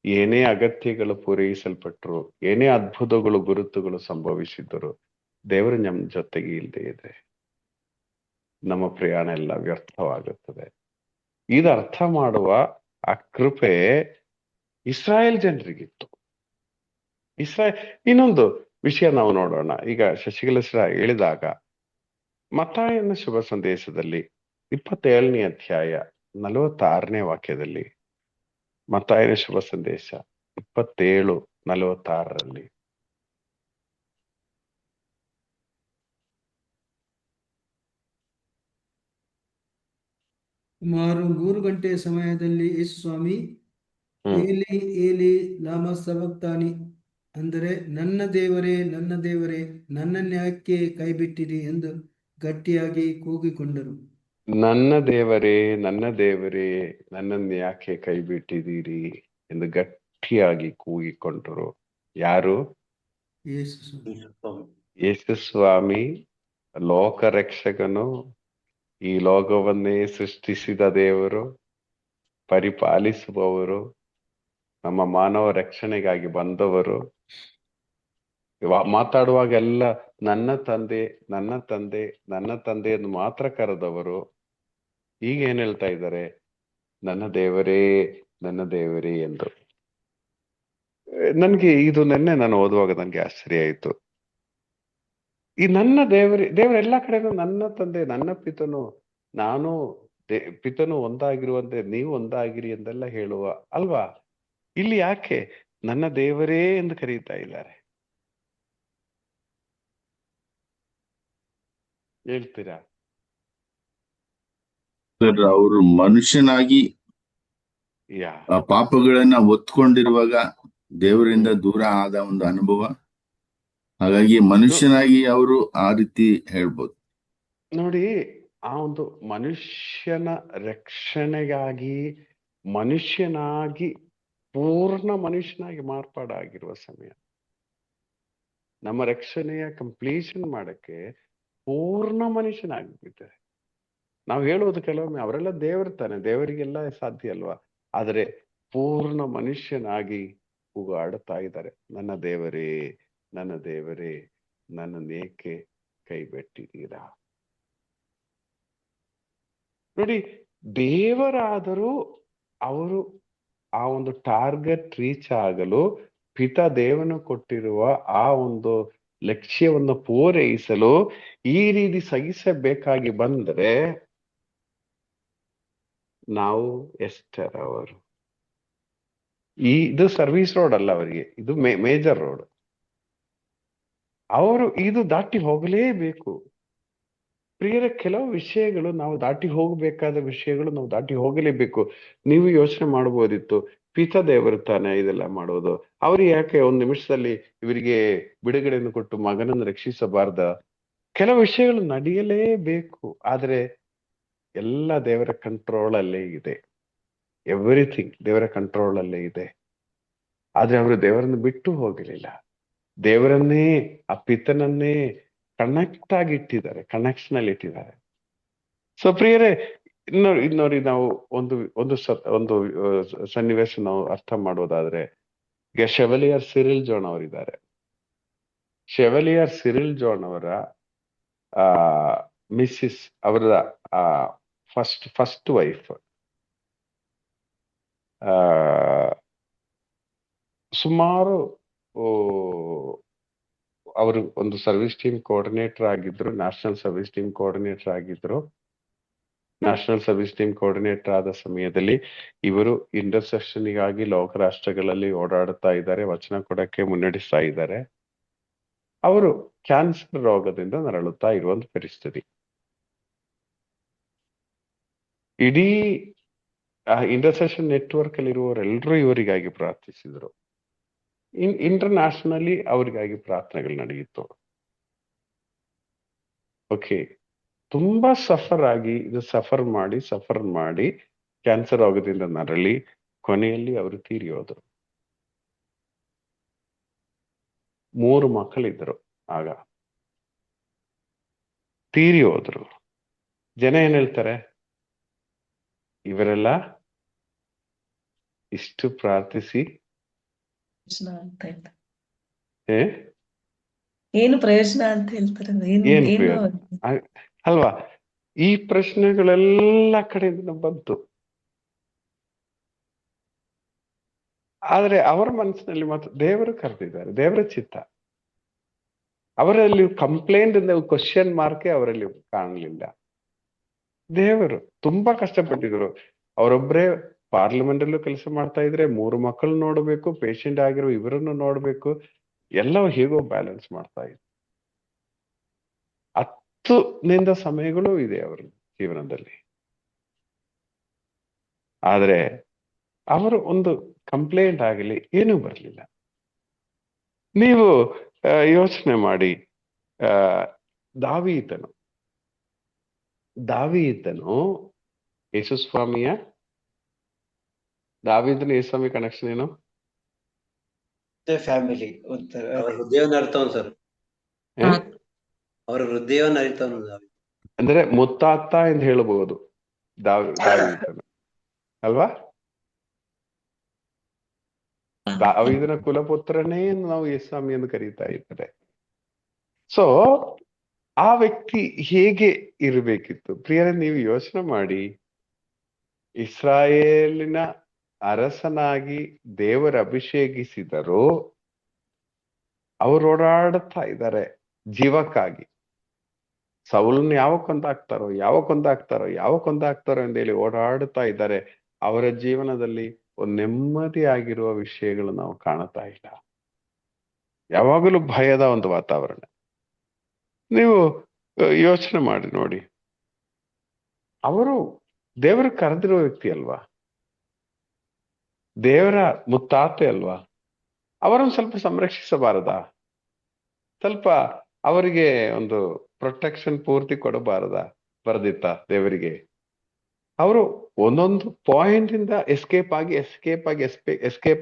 ಏನೇ ಅಗತ್ಯಗಳು ಪೂರೈಸಲ್ಪಟ್ರು, ಏನೇ ಅದ್ಭುತಗಳು ಗುರುತುಗಳು ಸಂಭವಿಸಿದ್ದರು, ದೇವರು ನಮ್ಮ ಜೊತೆಗೆ ಇಲ್ಲದೆ ಇದೆ, ನಮ್ಮ ಪ್ರಯಾಣ ಎಲ್ಲ ವ್ಯರ್ಥವಾಗುತ್ತದೆ. ಇದು ಅರ್ಥ ಮಾಡುವ ಆ ಕೃಪೆ ಇಸ್ರಾಯೇಲ್ ಜನರಿಗಿತ್ತು. ಇನ್ನೊಂದು ವಿಷಯ ನಾವು ನೋಡೋಣ. ಈಗ ಶಶಿಕಲಾ ಹೇಳಿದಾಗ ಮತ್ತಾಯನ ಶುಭ ಸಂದೇಶದಲ್ಲಿ 27ನೇ ಅಧ್ಯಾಯ 46ನೇ ವಾಕ್ಯದಲ್ಲಿ, ಮತ್ತಾಯನ ಶುಭ ಸಂದೇಶ 27:46 ಸುಮಾರು 3 ಗಂಟೆಯ ಸಮಯದಲ್ಲಿ ಯೇಸು ಸ್ವಾಮಿ, ಏಲಿ ಏಲಿ ಲಾಮ ಸಬಕ್ತಾನಿ, ಅಂದರೆ ನನ್ನ ದೇವರೇ ನನ್ನನ್ನು ಯಾಕೆ ಕೈಬಿಟ್ಟಿರಿ ಎಂದು ಗಟ್ಟಿಯಾಗಿ ಕೂಗಿಕೊಂಡರು. ನನ್ನ ದೇವರೇ ನನ್ನನ್ನು ಯಾಕೆ ಕೈ ಬಿಟ್ಟಿದ್ದೀರಿ ಎಂದು ಗಟ್ಟಿಯಾಗಿ ಕೂಗಿಕೊಂಡರು. ಯಾರು? ಯೇಸು ಸ್ವಾಮಿ, ಲೋಕ ರಕ್ಷಕನು, ಈ ಲೋಕವನ್ನೇ ಸೃಷ್ಟಿಸಿದ ದೇವರು, ಪರಿಪಾಲಿಸುವವರು, ನಮ್ಮ ಮಾನವ ರಕ್ಷಣೆಗಾಗಿ ಬಂದವರು. ಮಾತಾಡುವಾಗೆಲ್ಲ ನನ್ನ ತಂದೆ ಎಂದು ಮಾತ್ರ ಕರೆದವರು. ಈಗ ಏನ್ ಹೇಳ್ತಾ ಇದ್ದಾರೆ? ನನ್ನ ದೇವರೇ ಎಂದು. ನನ್ಗೆ ಇದು ನೆನ್ನೆ ನಾನು ಓದುವಾಗ ನನ್ಗೆ ಆಶ್ಚರ್ಯ ಆಯ್ತು. ಈ ನನ್ನ ದೇವರೆಲ್ಲಾ ಕಡೆನೂ ನನ್ನ ತಂದೆ, ನನ್ನ ಪಿತನು, ನಾನು ಪಿತನು ಒಂದಾಗಿರುವಂತೆ ನೀವು ಒಂದಾಗಿರಿ ಎಂದೆಲ್ಲ ಹೇಳುವ ಅಲ್ವಾ? ಇಲ್ಲಿ ಯಾಕೆ ನನ್ನ ದೇವರೇ ಎಂದು ಕರೀತಾ ಇದ್ದಾರೆ? ಹೇಳ್ತೀರಾ? ಅವರು ಮನುಷ್ಯನಾಗಿ ಆ ಪಾಪಗಳನ್ನ ಒತ್ಕೊಂಡಿರುವಾಗ ದೇವರಿಂದ ದೂರ ಆದ ಒಂದು ಅನುಭವ. ಹಾಗಾಗಿ ಮನುಷ್ಯನಾಗಿ ಅವರು ಆ ರೀತಿ ಹೇಳ್ಬೋದು. ನೋಡಿ, ಆ ಒಂದು ಮನುಷ್ಯನ ರಕ್ಷಣೆಗಾಗಿ ಮನುಷ್ಯನಾಗಿ ಪೂರ್ಣ ಮನುಷ್ಯನಾಗಿ ಮಾರ್ಪಾಡಾಗಿರುವ ಸಮಯ. ನಮ್ಮ ರಕ್ಷಣೆಯ ಕಂಪ್ಲೀಷನ್ ಮಾಡಕ್ಕೆ ಪೂರ್ಣ ಮನುಷ್ಯನಾಗ್ಬಿಟ್ಟಿದ್ದಾರೆ. ನಾವು ಹೇಳುವುದು ಕೆಲವೊಮ್ಮೆ ಅವರೆಲ್ಲ ದೇವರು ತಾನೆ, ದೇವರಿಗೆಲ್ಲ ಸಾಧ್ಯ ಅಲ್ವಾ? ಆದರೆ ಪೂರ್ಣ ಮನುಷ್ಯನಾಗಿ ಕೂಗಾಡುತ್ತಾ ಇದ್ದಾರೆ, ನನ್ನ ದೇವರೇ ನನ್ನನ್ನೇಕೆ ಕೈ ಬಿಟ್ಟಿದ್ದೀರಾ? ನೋಡಿ, ದೇವರಾದರೂ ಅವರು ಆ ಒಂದು ಟಾರ್ಗೆಟ್ ರೀಚ್ ಆಗಲು ಪಿತ ದೇವನು ಕೊಟ್ಟಿರುವ ಆ ಒಂದು ಲಕ್ಷ್ಯವನ್ನು ಪೂರೈಸಲು ಈ ರೀತಿ ಸಹಿಸಬೇಕಾಗಿ ಬಂದರೆ ನಾವು ಎಷ್ಟರ ಅವರು. ಇದು ಸರ್ವಿಸ್ ರೋಡ್ ಅಲ್ಲ ಅವರಿಗೆ, ಇದು ಮೇಜರ್ ರೋಡ್. ಅವರು ಇದು ದಾಟಿ ಹೋಗಲೇಬೇಕು. ಪ್ರಿಯರ, ಕೆಲವು ವಿಷಯಗಳು ನಾವು ದಾಟಿ ಹೋಗಬೇಕಾದ ವಿಷಯಗಳು ನಾವು ದಾಟಿ ಹೋಗಲೇಬೇಕು. ನೀವು ಯೋಚನೆ ಮಾಡಬಹುದಿತ್ತು, ಪಿತ ದೇವರು ತಾನೆ ಇದೆಲ್ಲ ಮಾಡೋದು, ಅವ್ರು ಯಾಕೆ ಒಂದು ನಿಮಿಷದಲ್ಲಿ ಇವರಿಗೆ ಬಿಡುಗಡೆಯನ್ನು ಕೊಟ್ಟು ಮಗನನ್ನು ರಕ್ಷಿಸಬಾರ್ದ? ಕೆಲವು ವಿಷಯಗಳು ನಡೆಯಲೇಬೇಕು. ಆದ್ರೆ ಎಲ್ಲ ದೇವರ ಕಂಟ್ರೋಲ್ ಅಲ್ಲೇ ಇದೆ. ಎವ್ರಿಥಿಂಗ್ ದೇವರ ಕಂಟ್ರೋಲ್ ಅಲ್ಲೇ ಇದೆ. ಆದ್ರೆ ಅವರು ದೇವರನ್ನು ಬಿಟ್ಟು ಹೋಗಲಿಲ್ಲ. ದೇವರನ್ನೇ, ಆ ಪಿತನನ್ನೇ ಕನೆಕ್ಟ್ ಆಗಿ ಇಟ್ಟಿದ್ದಾರೆ, ಕನೆಕ್ಷನ್ ಅಲ್ಲಿ ಇಟ್ಟಿದ್ದಾರೆ. ಸೊ ಪ್ರಿಯರೇ, ಇನ್ನೋರಿ ನಾವು ಒಂದು ಸನ್ನಿವೇಶ ನಾವು ಅರ್ಥ ಮಾಡೋದಾದ್ರೆ, ಈಗ ಶೆವಲಿಯರ್ ಸಿರಿಲ್ ಜೋನ್ ಅವರಿದ್ದಾರೆ. ಶೆವಲಿಯರ್ ಸಿರಿಲ್ ಜೋನ್ ಅವರ ಮಿಸ್ಸಿಸ್, ಅವರ ಫಸ್ಟ್ ವೈಫ್ ಸುಮಾರು ಅವರು ಒಂದು ಸರ್ವಿಸ್ ಟೀಮ್ ಕೋಆರ್ಡಿನೇಟರ್ ಆಗಿದ್ರು, ನ್ಯಾಷನಲ್ ಸರ್ವಿಸ್ ಟೀಮ್ ಕೋಆರ್ಡಿನೇಟರ್ ಆಗಿದ್ರು. ನ್ಯಾಷನಲ್ ಸರ್ವಿಸ್ ಟೀಮ್ ಕೋಆರ್ಡಿನೇಟರ್ ಆದ ಸಮಯದಲ್ಲಿ ಇವರು ಇಂಟರ್ಸೆಕ್ಷನ್ಗಾಗಿ ಲೋಕ ರಾಷ್ಟ್ರಗಳಲ್ಲಿ ಓಡಾಡುತ್ತಾ ಇದ್ದಾರೆ, ವಚನ ಕೊಡಕ್ಕೆ ಮುನ್ನಡೆಸ್ತಾ ಇದ್ದಾರೆ. ಅವರು ಕ್ಯಾನ್ಸರ್ ರೋಗದಿಂದ ನರಳುತ್ತಾ ಇರುವಂತ ಪರಿಸ್ಥಿತಿ. ಇಡೀ ಇಂಟರ್ಸೆಕ್ಷನ್ ನೆಟ್ವರ್ಕ್ ಅಲ್ಲಿ ಇರುವವರೆಲ್ಲರೂ ಇವರಿಗಾಗಿ ಪ್ರಾರ್ಥಿಸಿದ್ರು. ಇಂಟರ್ನ್ಯಾಷನಲಿ ಅವರಿಗಾಗಿ ಪ್ರಾರ್ಥನೆಗಳು ನಡೆಯಿತು. ಓಕೆ, ತುಂಬಾ ಸಫರ್ ಮಾಡಿ ಕ್ಯಾನ್ಸರ್ ರೋಗದಿಂದ ನರಳಿ ಕೊನೆಯಲ್ಲಿ ಅವರು ತೀರಿ ಹೋದರು. 3 ಮಕ್ಕಳಿದ್ರು ಆಗ. ತೀರಿ ಹೋದ್ರು. ಜನ ಏನ್ ಹೇಳ್ತಾರೆ? ಇವರೆಲ್ಲ ಇಷ್ಟು ಪ್ರಾರ್ಥಿಸಿ ಪ್ರಯೋಜನ ಅಂತ ಹೇಳ್ತಾರೆ. ಏ ಏನು ಪ್ರಯೋಜನ ಅಂತ ಹೇಳ್ತಾರೆ ಏನು ಏನ್ ಏನು ಪ್ರಯೋಜನ ಅಲ್ವಾ? ಈ ಪ್ರಶ್ನೆಗಳೆಲ್ಲ ಕಡೆಯಿಂದ ಬಂತು. ಆದ್ರೆ ಅವರ ಮನಸ್ಸಿನಲ್ಲಿ ಮಾತ್ರ ದೇವರು ಕರೆದಿದ್ದಾರೆ, ದೇವರ ಚಿತ್ತ. ಅವರಲ್ಲಿ ಕಂಪ್ಲೇಂಟ್ ಕ್ವಶನ್ ಮಾರ್ಕೆ ಅವರಲ್ಲಿ ಕಾಣಲಿಲ್ಲ. ದೇವರು ತುಂಬಾ ಕಷ್ಟಪಟ್ಟಿದ್ರು. ಅವರೊಬ್ಬರೇ ಪಾರ್ಲಿಮೆಂಟ್ ಅಲ್ಲೂ ಕೆಲಸ ಮಾಡ್ತಾ ಇದ್ರೆ, 3 ಮಕ್ಕಳು ನೋಡ್ಬೇಕು, ಪೇಷಂಟ್ ಆಗಿರೋ ಇವರನ್ನು ನೋಡ್ಬೇಕು, ಎಲ್ಲವೂ ಹೇಗೋ ಬ್ಯಾಲೆನ್ಸ್ ಮಾಡ್ತಾ ಇದ್ರು. 10 ನಿಂದ ಸಮಯಗಳು ಇದೆ ಅವರ ಜೀವನದಲ್ಲಿ. ಆದ್ರೆ ಅವರು ಒಂದು ಕಂಪ್ಲೇಂಟ್ ಆಗಲಿ ಏನೂ ಬರಲಿಲ್ಲ. ನೀವು ಯೋಚನೆ ಮಾಡಿ, ದಾವೀದನು ಯೇಸುಸ್ವಾಮಿಯ ದಾವೀದನು ಯೇಸುಸ್ವಾಮಿ ಕನೆಕ್ಷನ್ ಏನು? ಫ್ಯಾಮಿಲಿ ಅವ್ರ ಹೃದಯವನ್ನು ಅರಿತವನು ಸರ್. ಅವರ ಹೃದಯವನ್ನು ಅರಿತವನು ಅಂದ್ರೆ ಮುತ್ತಾತ ಎಂದು ಹೇಳಬಹುದು ದಾವೀದನು ಅಲ್ವಾ? ದಾವೀದನ ಕುಲಪುತ್ರನೇ ನಾವು ಯೇಸುಸ್ವಾಮಿ ಎಂದು ಕರೀತಾ ಇದ್ದಾರೆ. ಸೊ ಆ ವ್ಯಕ್ತಿ ಹೇಗೆ ಇರಬೇಕಿತ್ತು? ಪ್ರಿಯರೇ, ನೀವು ಯೋಚನೆ ಮಾಡಿ. ಇಸ್ರಾಯೇಲಿನ ಅರಸನಾಗಿ ದೇವರ ಅಭಿಷೇಕಿಸಿದರು. ಅವರು ಓಡಾಡುತ್ತಾ ಇದ್ದಾರೆ ಜೀವಕ್ಕಾಗಿ. ಸೌಲನ್ನ ಯಾವಾಗ ಕೊಂದಾಕ್ತಾರೋ ಎಂದೇಳಿ ಓಡಾಡುತ್ತಾ ಇದ್ದಾರೆ. ಅವರ ಜೀವನದಲ್ಲಿ ಒಂದು ನೆಮ್ಮದಿಯಾಗಿರುವ ವಿಷಯಗಳು ನಾವು ಕಾಣುತ್ತಾ ಇಲ್ಲ. ಯಾವಾಗಲೂ ಭಯದ ಒಂದು ವಾತಾವರಣ. ನೀವು ಯೋಚನೆ ಮಾಡಿ ನೋಡಿ, ಅವರು ದೇವರು ಕರೆದಿರುವ ವ್ಯಕ್ತಿ ಅಲ್ವಾ? ದೇವರ ಮುತ್ತಾತೆ ಅಲ್ವಾ? ಅವರನ್ನು ಸ್ವಲ್ಪ ಸಂರಕ್ಷಿಸಬಾರದಾ? ಸ್ವಲ್ಪ ಅವರಿಗೆ ಒಂದು ಪ್ರೊಟೆಕ್ಷನ್ ಪೂರ್ತಿ ಬರದಿತ್ತ ದೇವರಿಗೆ? ಅವರು ಒಂದೊಂದು ಪಾಯಿಂಟ್ ಇಂದ ಎಸ್ಕೇಪ್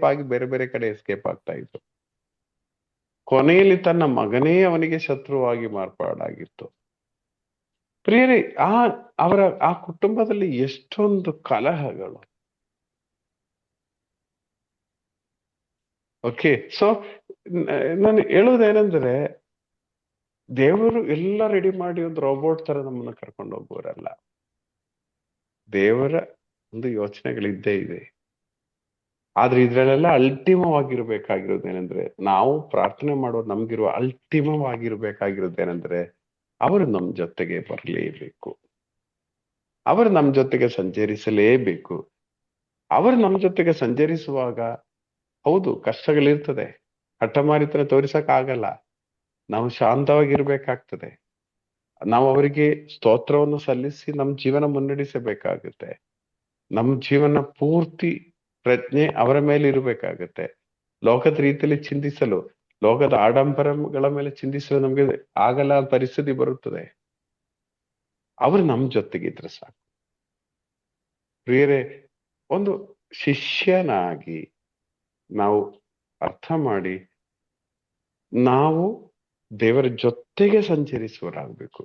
ಆಗಿ ಬೇರೆ ಬೇರೆ ಕಡೆ ಎಸ್ಕೇಪ್ ಆಗ್ತಾ ಇದ್ರು. ಕೊನೆಯಲ್ಲಿ ತನ್ನ ಮಗನೇ ಅವನಿಗೆ ಶತ್ರುವಾಗಿ ಮಾರ್ಪಾಡಾಗಿತ್ತು. ಪ್ರಿಯರೇ, ಆ ಕುಟುಂಬದಲ್ಲಿ ಎಷ್ಟೊಂದು ಕಲಹಗಳು. ಓಕೆ, ಸೊ ನಾನು ಹೇಳೋದೇನೆಂದ್ರೆ, ದೇವರು ಎಲ್ಲ ರೆಡಿ ಮಾಡಿ ಒಂದು ರೋಬೋಟ್ ತರ ನಮ್ಮನ್ನ ಕರ್ಕೊಂಡು ಹೋಗುವರಲ್ಲ. ದೇವರ ಒಂದು ಯೋಚನೆಗಳಿದ್ದೇ ಇದೆ. ಆದ್ರೆ ಇದ್ರಲ್ಲೆಲ್ಲ ಅಲ್ಟಿಮವಾಗಿರ್ಬೇಕಾಗಿರೋದೇನೆಂದ್ರೆ, ನಾವು ಪ್ರಾರ್ಥನೆ ಮಾಡೋದು ನಮ್ಗಿರುವ ಅಲ್ಟಿಮವಾಗಿರ್ಬೇಕಾಗಿರೋದೇನೆಂದ್ರೆ, ಅವರು ನಮ್ಮ ಜೊತೆಗೆ ಬರಲೇಬೇಕು. ಅವರು ನಮ್ಮ ಜೊತೆಗೆ ಸಂಚರಿಸಲೇಬೇಕು. ಅವರು ನಮ್ಮ ಜೊತೆಗೆ ಸಂಚರಿಸುವಾಗ ಹೌದು ಕಷ್ಟಗಳಿರ್ತದೆ, ಹಠಮಾರಿತನ ತೋರಿಸಕ್ಕಾಗಲ್ಲ. ನಾವು ಶಾಂತವಾಗಿರ್ಬೇಕಾಗ್ತದೆ. ನಾವು ಅವರಿಗೆ ಸ್ತೋತ್ರವನ್ನು ಸಲ್ಲಿಸಿ ನಮ್ಮ ಜೀವನ ಮುನ್ನಡೆಸಬೇಕಾಗುತ್ತೆ. ನಮ್ಮ ಜೀವನ ಪೂರ್ತಿ ಪ್ರಜ್ಞೆ ಅವರ ಮೇಲೆ ಇರಬೇಕಾಗತ್ತೆ. ಲೋಕದ ರೀತಿಯಲ್ಲಿ ಚಿಂತಿಸಲು, ಲೋಕದ ಆಡಂಬರಗಳ ಮೇಲೆ ಚಿಂತಿಸಲು ನಮ್ಗೆ ಆಗಲ್ಲ ಪರಿಸ್ಥಿತಿ ಬರುತ್ತದೆ. ಅವರು ನಮ್ಮ ಜೊತೆಗಿದ್ರೆ ಸಾಕು. ಪ್ರಿಯರೇ, ಒಂದು ಶಿಷ್ಯನಾಗಿ ನಾವು ಅರ್ಥ ಮಾಡಿ, ನಾವು ದೇವರ ಜೊತೆಗೆ ಸಂಚರಿಸುವರಾಗಬೇಕು.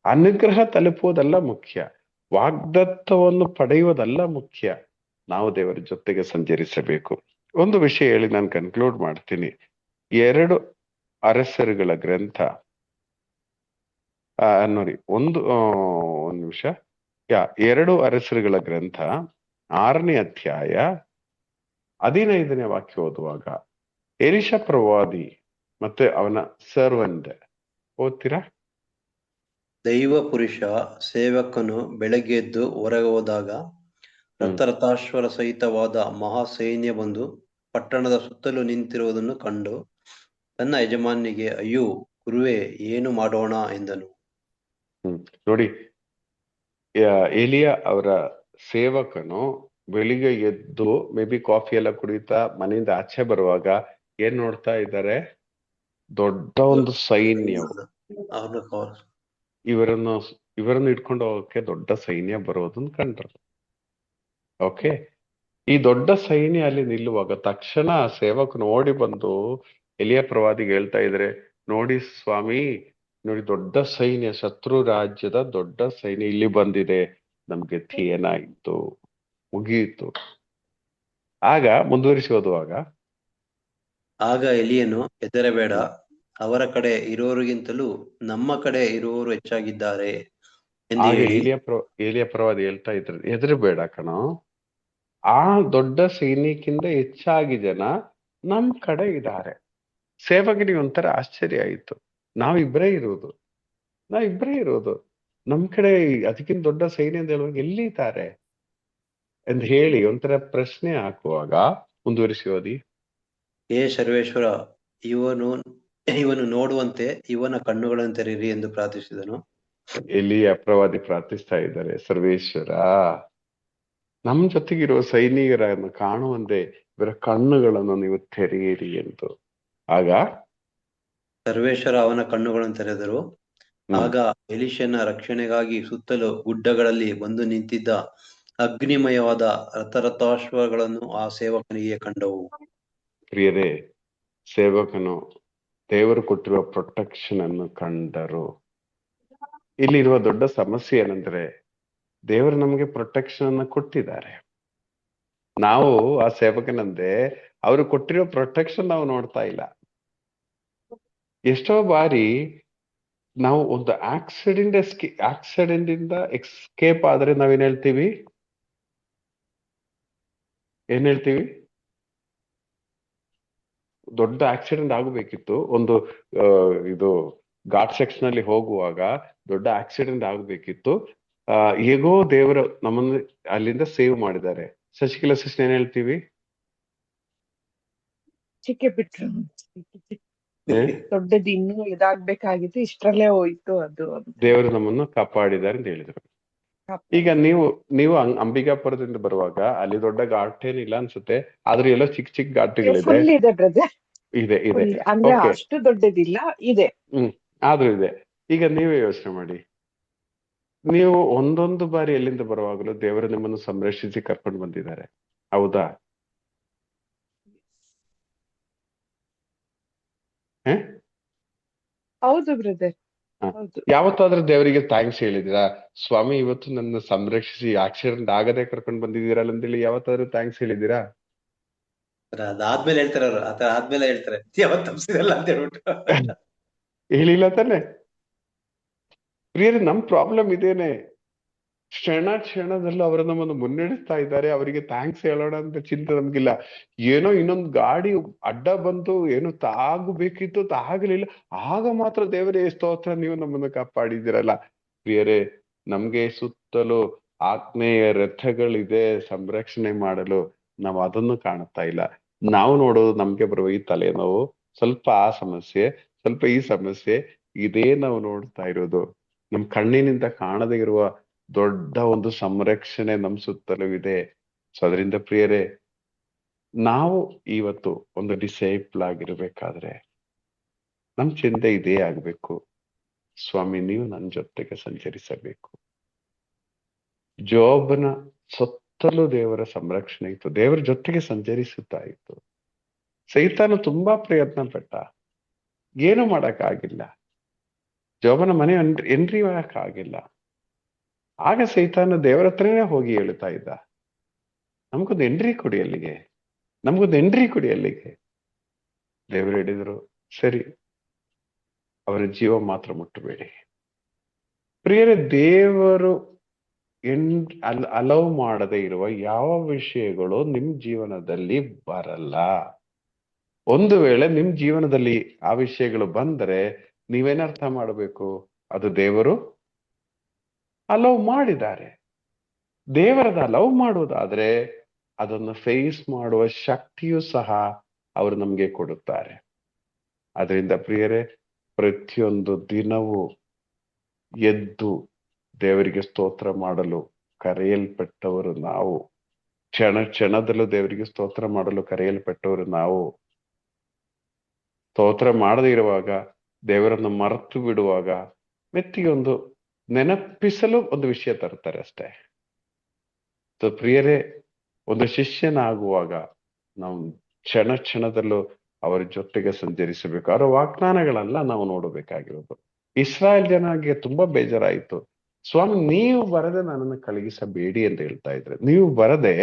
ಅನುಗ್ರಹ ತಲುಪುವುದಲ್ಲ ಮುಖ್ಯ, ವಾಗ್ದತ್ತವನ್ನು ಪಡೆಯುವುದಲ್ಲ ಮುಖ್ಯ. ನಾವು ದೇವರ ಜೊತೆಗೆ ಸಂಚರಿಸಬೇಕು. ಒಂದು ವಿಷಯ ಹೇಳಿ ನಾನು ಕನ್ಕ್ಲೂಡ್ ಮಾಡ್ತೀನಿ. 2 ಅರಸರುಗಳ ಗ್ರಂಥ ನೋಡಿ, ಒಂದು ನಿಮಿಷ. 2 ಅರಸರುಗಳ ಗ್ರಂಥ 6ನೇ ಅಧ್ಯಾಯ 15ನೇ ವಾಕ್ಯ ಓದುವಾಗ, ಎಲಿಷ ಪ್ರವಾದಿ ಮತ್ತೆ ಅವನ ಸರ್ವೆಂಟ್ ಓದ್ತೀರಾ? ದೈವ ಪುರುಷ ಸೇವಕನು ಬೆಳಗ್ಗೆ ಎದ್ದು ಹೊರಗೆ ಹೋದಾಗ ರಥರಥಾಶ್ವರ ಸಹಿತವಾದ ಮಹಾ ಸೈನ್ಯ ಬಂದು ಪಟ್ಟಣದ ಸುತ್ತಲೂ ನಿಂತಿರುವುದನ್ನು ಕಂಡು ತನ್ನ ಯಜಮಾನಿಗೆ, ಅಯ್ಯೋ ಗುರುವೇ, ಏನು ಮಾಡೋಣ ಎಂದನು. ನೋಡಿ, ಎಲಿಯ ಅವರ ಸೇವಕನು ಬೆಳಿಗ್ಗೆ ಎದ್ದು ಮೇ ಬಿ ಕಾಫಿ ಎಲ್ಲ ಕುಡಿತಾ ಮನೆಯಿಂದ ಆಚೆ ಬರುವಾಗ ಏನ್ ನೋಡ್ತಾ ಇದ್ದಾರೆ? ದೊಡ್ಡ ಒಂದು ಸೈನ್ಯವು ಇವರನ್ನು ಇಟ್ಕೊಂಡು ಹೋಗಕ್ಕೆ ದೊಡ್ಡ ಸೈನ್ಯ ಬರೋದನ್ನ ಕಂಡ್ರು. ಓಕೆ, ಈ ದೊಡ್ಡ ಸೈನ್ಯ ಅಲ್ಲಿ ನಿಲ್ಲುವಾಗ ತಕ್ಷಣ ಸೇವಕನು ಓಡಿ ಬಂದು ಎಲಿಯ ಪ್ರವಾದಿಗೆ ಹೇಳ್ತಾ ಇದ್ರೆ, ನೋಡಿ ಸ್ವಾಮಿ, ನೋಡಿ, ದೊಡ್ಡ ಸೈನ್ಯ, ಶತ್ರು ರಾಜ್ಯದ ದೊಡ್ಡ ಸೈನ್ಯ ಇಲ್ಲಿ ಬಂದಿದೆ, ನಮ್ಗೆ ಗತಿ ಏನಾಯಿತು, ಮುಗಿಯಿತು. ಆಗ ಮುಂದುವರಿಸಿ ಓದುವಾಗ, ಆಗ ಎಲಿಯನು, ಹೆದರಬೇಡ, ಅವರ ಕಡೆ ಇರುವವರಿಗಿಂತಲೂ ನಮ್ಮ ಕಡೆ ಇರುವವರು ಹೆಚ್ಚಾಗಿದ್ದಾರೆ ಎಂದು ಆಗ ಹೇಳಿ, ಏಲಿಯ ಪ್ರವಾದಿ ಹೇಳ್ತಾ ಇದ್ರು, ಹೆದರಬೇಡ ಕಣೋ, ಆ ದೊಡ್ಡ ಸೈನಿಕಿಂದ ಹೆಚ್ಚಾಗಿ ಜನ ನಮ್ ಕಡೆ ಇದ್ದಾರೆ. ಸೇವಕನಿಗೆ ಒಂಥರ ಆಶ್ಚರ್ಯ ಆಯಿತು, ನಾವಿಬ್ಬರೇ ಇರೋದು, ನಮ್ ಕಡೆ ಅದಕ್ಕಿಂತ ದೊಡ್ಡ ಸೈನ್ಯ ಅಂತ ಹೇಳುವಾಗ ಎಲ್ಲಿದ್ದಾರೆ ಎಂದು ಹೇಳಿ ಒಂಥರ ಪ್ರಶ್ನೆ ಹಾಕುವಾಗ, ಮುಂದುವರಿಸಿ ಓದಿ. ಹೇ ಸರ್ವೇಶ್ವರ, ಇವನು ನೋಡುವಂತೆ ಇವನ ಕಣ್ಣುಗಳನ್ನು ತೆರೀರಿ ಎಂದು ಪ್ರಾರ್ಥಿಸಿದನು. ಎಲಿಯ ಪ್ರವಾದಿ ಪ್ರಾರ್ಥಿಸ್ತಾ ಇದ್ದಾರೆ, ಸರ್ವೇಶ್ವರ, ನಮ್ ಜೊತೆಗಿರುವ ಸೈನಿಕರನ್ನು ಕಾಣುವಂತೆ ಇವರ ಕಣ್ಣುಗಳನ್ನು ನೀವು ತೆರೆಯಿರಿ ಎಂದು. ಆಗ ಸರ್ವೇಶ್ವರ ಅವನ ಕಣ್ಣುಗಳನ್ನು ತೆರೆದರು. ಆಗ ಎಲೀಷನ ರಕ್ಷಣೆಗಾಗಿ ಸುತ್ತಲೂ ಗುಡ್ಡಗಳಲ್ಲಿ ಬಂದು ನಿಂತಿದ್ದ ಅಗ್ನಿಮಯವಾದ ರಥಾಶ್ವಗಳನ್ನು ಆ ಸೇವಕನಿಗೆ ಕಂಡವು. ಪ್ರಿಯರೇ, ಸೇವಕನು ದೇವರು ಕೊಟ್ಟಿರುವ ಪ್ರೊಟೆಕ್ಷನ್ ಅನ್ನು ಕಂಡರು. ಇಲ್ಲಿರುವ ದೊಡ್ಡ ಸಮಸ್ಯೆ ಏನಂದ್ರೆ, ದೇವರು ನಮಗೆ ಪ್ರೊಟೆಕ್ಷನ್ ಅನ್ನು ಕೊಟ್ಟಿದ್ದಾರೆ. ನಾವು ಆ ಸೇವಕನಂದೆ ಅವರು ಕೊಟ್ಟಿರೋ ಪ್ರೊಟೆಕ್ಷನ್ ನಾವು ನೋಡ್ತಾ ಇಲ್ಲ. ಎಷ್ಟೋ ಬಾರಿ ನಾವು ಒಂದು ಆಕ್ಸಿಡೆಂಟ್ ಇಂದ ಎಸ್ಕೇಪ್ ಆದ್ರೆ ನಾವೇನ್ ಹೇಳ್ತೀವಿ? ದೊಡ್ಡ ಆಕ್ಸಿಡೆಂಟ್ ಆಗಬೇಕಿತ್ತು, ಒಂದು ಇದು ಘಾಟ್ ಸೆಕ್ಷನ್ ಅಲ್ಲಿ ಹೋಗುವಾಗ ದೊಡ್ಡ ಆಕ್ಸಿಡೆಂಟ್ ಆಗಬೇಕಿತ್ತು, ಹೇಗೋ ದೇವರು ನಮ್ಮನ್ನು ಅಲ್ಲಿಂದ ಸೇವ್ ಮಾಡಿದ್ದಾರೆ. ಶಶಿಕಲಾ ಸಿಸ್ಟರ್ ಏನ್ ಹೇಳ್ತೀವಿ? ಚಿಕ್ಕೆ ಬಿಟ್ರು, ದೊಡ್ಡದು ಇನ್ನೂ ಇದಾಗ್ಬೇಕಾಗಿತ್ತು, ಇಷ್ಟರಲ್ಲೇ ಹೋಯ್ತು ಅದು ಅಂತ. ದೇವರು ನಮ್ಮನ್ನು ಕಾಪಾಡಿದ್ದಾರೆ ಅಂತ ಹೇಳಿದ್ರು. ಈಗ ನೀವು ಅಂಬಿಕಾಪುರದಿಂದ ಬರುವಾಗ ಅಲ್ಲಿ ದೊಡ್ಡ ಘಾಟ್ ಏನಿಲ್ಲ ಅನ್ಸುತ್ತೆ, ಆದ್ರೆ ಎಲ್ಲೋ ಚಿಕ್ಕ ಚಿಕ್ಕ ಘಾಟ್ಗಳಿದೆ. ಫುಲ್ ಇದೆ ಬ್ರದರ್, ಇದೆ ಅಂದ್ರೆ Okay. ಅಷ್ಟು ದೊಡ್ಡದಿಲ್ಲ, ಇದೆ. ಆದ್ರೂ ಇದೆ. ಈಗ ನೀವೇ ಯೋಚನೆ ಮಾಡಿ, ನೀವು ಒಂದೊಂದು ಬಾರಿ ಎಲ್ಲಿಂದ ಬರುವಾಗಲೂ ದೇವರು ನಿಮ್ಮನ್ನು ಸಂರಕ್ಷಿಸಿ ಕರ್ಕೊಂಡು ಬಂದಿದ್ದಾರೆ, ಹೌದಾ? ಹೌದು ಬ್ರದರ್, ಹೌದು. ಯಾವತ್ತಾದ್ರೂ ದೇವರಿಗೆ ಥ್ಯಾಂಕ್ಸ್ ಹೇಳಿದಿರಾ? ಸ್ವಾಮಿ, ಇವತ್ತು ನನ್ನ ಸಂರಕ್ಷಿಸಿ ಆಕ್ಸಿಡೆಂಟ್ ಆಗದೆ ಕರ್ಕೊಂಡು ಬಂದಿದ್ದೀರಲ್ಲ ಅಂತೇಳಿ ಯಾವತ್ತಾದ್ರೂ ಥ್ಯಾಂಕ್ಸ್ ಹೇಳಿದಿರಾ? ಅದಾದ್ಮೇಲೆ ಹೇಳ್ತಾರೆ ಅವರು, ಆದ್ಮೇಲೆ ಹೇಳ್ತಾರೆ ಯಾವತ್ತು ತಪ್ಪಿಸಿದಲ್ಲ ಅಂತ ಹೇಳ್ಬಿಟ್ಟು. ಹೇಳಿಲ್ಲ ತಾನೆ? ಪ್ರಿಯರೇ, ನಮ್ ಪ್ರಾಬ್ಲಮ್ ಇದೇನೆ. ಕ್ಷಣದಲ್ಲೂ ಅವರು ನಮ್ಮನ್ನು ಮುನ್ನಡೆಸ್ತಾ ಇದ್ದಾರೆ, ಅವರಿಗೆ ಥ್ಯಾಂಕ್ಸ್ ಹೇಳೋಣ ಅಂತ ಚಿಂತೆ ನಮ್ಗಿಲ್ಲ. ಏನೋ ಇನ್ನೊಂದು ಗಾಡಿ ಅಡ್ಡ ಬಂತು, ಏನೋ ತಾಗಬೇಕಿತ್ತು, ತಾಗಲಿಲ್ಲ, ಆಗ ಮಾತ್ರ ದೇವರೇ ಸ್ತೋತ್ರ, ನೀವು ನಮ್ಮನ್ನು ಕಾಪಾಡಿದಿರಲ್ಲ. ಪ್ರಿಯರೇ, ನಮ್ಗೆ ಸುತ್ತಲೂ ಆಗ್ನೇಯ ರಥಗಳಿದೆ ಸಂರಕ್ಷಣೆ ಮಾಡಲು, ನಾವು ಅದನ್ನು ಕಾಣುತ್ತಾ ಇಲ್ಲ. ನಾವು ನೋಡೋದು ನಮ್ಗೆ ಬರುವ ಈ ತಲೆನೋವು, ಸ್ವಲ್ಪ ಆ ಸಮಸ್ಯೆ, ಸ್ವಲ್ಪ ಈ ಸಮಸ್ಯೆ, ಇದೇ ನಾವು ನೋಡ್ತಾ ಇರೋದು. ನಮ್ ಕಣ್ಣಿನಿಂದ ಕಾಣದೇ ಇರುವ ದೊಡ್ಡ ಒಂದು ಸಂರಕ್ಷಣೆ ನಮ್ ಸುತ್ತಲೂ ಇದೆ. ಸೊ ಅದರಿಂದ ಪ್ರಿಯರೇ, ನಾವು ಇವತ್ತು ಒಂದು ಡಿಸೈಪಲ್ ಆಗಿರ್ಬೇಕಾದ್ರೆ ನಮ್ ಚಿಂತೆ ಇದೇ ಆಗ್ಬೇಕು, ಸ್ವಾಮಿ ನೀವು ನನ್ನ ಜೊತೆಗೆ ಸಂಚರಿಸಬೇಕು. ಜೋಬನ ಸುತ್ತಲೂ ದೇವರ ಸಂರಕ್ಷಣೆ ಇತ್ತು, ದೇವರ ಜೊತೆಗೆ ಸಂಚರಿಸುತ್ತಾ ಇತ್ತು. ಸೈತಾನ ತುಂಬಾ ಪ್ರಯತ್ನ ಪಟ್ಟ, ಏನು ಮಾಡಕ್ಕಾಗಿಲ್ಲ. ಜೋಬನ ಮನೆ ಎಂಟ್ರಿ ಮಾಡಕ್ಕಾಗಿಲ್ಲ. ಆಗ ಸೈತಾನ ದೇವರ ಹತ್ರನೇ ಹೋಗಿ ಹೇಳ್ತಾ ಇದ್ದ, ನಮ್ಗೊಂದು ಎಂಟ್ರಿ ಕೊಡಿ ಅಲ್ಲಿಗೆ, ದೇವರು ಹೇಳಿದ್ರು, ಸರಿ, ಅವರ ಜೀವ ಮಾತ್ರ ಮುಟ್ಟಬೇಡಿ. ಪ್ರಿಯರೇ, ದೇವರು ಅಲೌ ಮಾಡದೇ ಇರುವ ಯಾವ ವಿಷಯಗಳು ನಿಮ್ ಜೀವನದಲ್ಲಿ ಬರಲ್ಲ. ಒಂದು ವೇಳೆ ನಿಮ್ ಜೀವನದಲ್ಲಿ ಆ ವಿಷಯಗಳು ಬಂದರೆ ನೀವೇನರ್ಥ ಮಾಡಬೇಕು? ಅದು ದೇವರು ಅಲೌ ಮಾಡಿದ್ದಾರೆ. ದೇವರದ ಅಲೌ ಮಾಡುವುದಾದ್ರೆ ಅದನ್ನು ಫೇಸ್ ಮಾಡುವ ಶಕ್ತಿಯೂ ಸಹ ಅವರು ನಮ್ಗೆ ಕೊಡುತ್ತಾರೆ. ಅದರಿಂದ ಪ್ರಿಯರೇ, ಪ್ರತಿಯೊಂದು ದಿನವೂ ಎದ್ದು ದೇವರಿಗೆ ಸ್ತೋತ್ರ ಮಾಡಲು ಕರೆಯಲ್ಪಟ್ಟವರು ನಾವು. ಕ್ಷಣದಲ್ಲೂ ದೇವರಿಗೆ ಸ್ತೋತ್ರ ಮಾಡಲು ಕರೆಯಲ್ಪಟ್ಟವರು ನಾವು. ಸ್ತೋತ್ರ ಮಾಡದೇ ಇರುವಾಗ, ದೇವರನ್ನು ಮರೆತು ಬಿಡುವಾಗ, ಮೆತ್ತಿಗೊಂದು ನೆನಪಿಸಲು ಒಂದು ವಿಷಯ ತರ್ತಾರೆ ಅಷ್ಟೇ. ಪ್ರಿಯರೇ, ಒಂದು ಶಿಷ್ಯನಾಗುವಾಗ ನಾವು ಕ್ಷಣದಲ್ಲೂ ಅವರ ಜೊತೆಗೆ ಸಂಚರಿಸಬೇಕು. ಅವರ ವಾಗ್ದಾನಗಳೆಲ್ಲ ನಾವು ನೋಡಬೇಕಾಗಿರೋದು. ಇಸ್ರಾಯೇಲ್ ಜನಕ್ಕೆ ತುಂಬಾ ಬೇಜಾರಾಯಿತು. ಸ್ವಾಮಿ, ನೀವು ಬರದೆ ನನ್ನನ್ನು ಕಳಗಿಸಬೇಡಿ ಅಂತ ಹೇಳ್ತಾ ಇದ್ರೆ, ನೀವು ಬರದೆ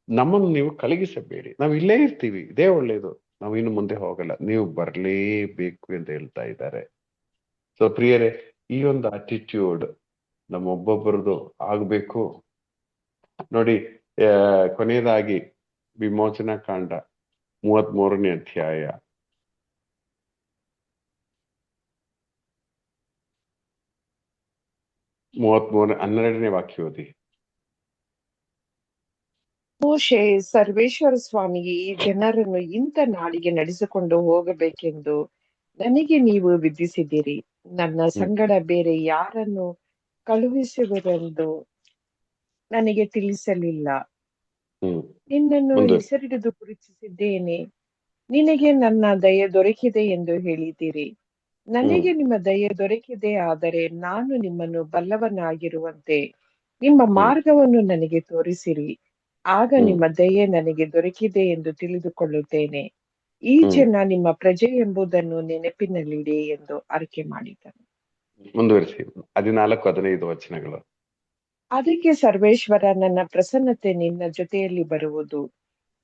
ನಮ್ಮನ್ನು ನೀವು ಕಳಗಿಸಬೇಡಿ, ನಾವು ಇಲ್ಲೇ ಇರ್ತೀವಿ, ಇದೇ ಒಳ್ಳೇದು, ನಾವು ಇನ್ನು ಮುಂದೆ ಹೋಗಲ್ಲ, ನೀವು ಬರ್ಲೇಬೇಕು ಅಂತ ಹೇಳ್ತಾ ಇದ್ದಾರೆ. ಸೊ ಪ್ರಿಯರೇ, ಈ ಒಂದು ಅಟಿಟ್ಯೂಡ್ ನಮ್ಮೊಬ್ಬೊಬ್ಬರದು ಆಗ್ಬೇಕು. ನೋಡಿ, ಕೊನೆಯದಾಗಿ ವಿಮೋಚನಾ ಕಾಂಡ 33ನೇ ಅಧ್ಯಾಯ 12ನೇ ವಾಕ್ಯ ಓದಿ. ಮೋಶೆ, ಸರ್ವೇಶ್ವರ ಸ್ವಾಮಿಗೆ ಈ ಜನರನ್ನು ಇಂಥ ನಾಡಿಗೆ ನಡೆಸಿಕೊಂಡು ಹೋಗಬೇಕೆಂದು ನನಗೆ ನೀವು ವಿಧಿಸಿದಿರಿ. ನನ್ನ ಸಂಗಡ ಬೇರೆ ಯಾರನ್ನು ಕಳುಹಿಸುವಿರೆಂದು ನನಗೆ ತಿಳಿಸಲಿಲ್ಲ. ನಿನ್ನನ್ನು ಹೆಸರಿಡಿದು ಗುರುತಿಸಿದ್ದೇನೆ. ನಿನಗೆ ನನ್ನ ದಯೆ ದೊರಕಿದೆ ಎಂದು ಹೇಳಿದ್ದೀರಿ. ನನಗೆ ನಿಮ್ಮ ದಯೆ ದೊರಕಿದೆ, ಆದರೆ ನಾನು ನಿಮ್ಮನ್ನು ಬಲ್ಲವನಾಗಿರುವಂತೆ ನಿಮ್ಮ ಮಾರ್ಗವನ್ನು ನನಗೆ ತೋರಿಸಿರಿ. ಆಗ ನಿಮ್ಮ ದಯೆ ನನಗೆ ದೊರಕಿದೆ ಎಂದು ತಿಳಿದುಕೊಳ್ಳುತ್ತೇನೆ. ಈ ಜನ ನಿಮ್ಮ ಪ್ರಜೆ ಎಂಬುದನ್ನು ನೆನಪಿನಲ್ಲಿಡಿ ಎಂದು ಅರಿಕೆ ಮಾಡಿದನು. ಮುಂದುವರಿಸಿ 14-15 ವಚನಗಳು. ಅದಕ್ಕೆ ಸರ್ವೇಶ್ವರ, ನನ್ನ ಪ್ರಸನ್ನತೆ ನಿನ್ನ ಜೊತೆಯಲ್ಲಿ ಬರುವುದು,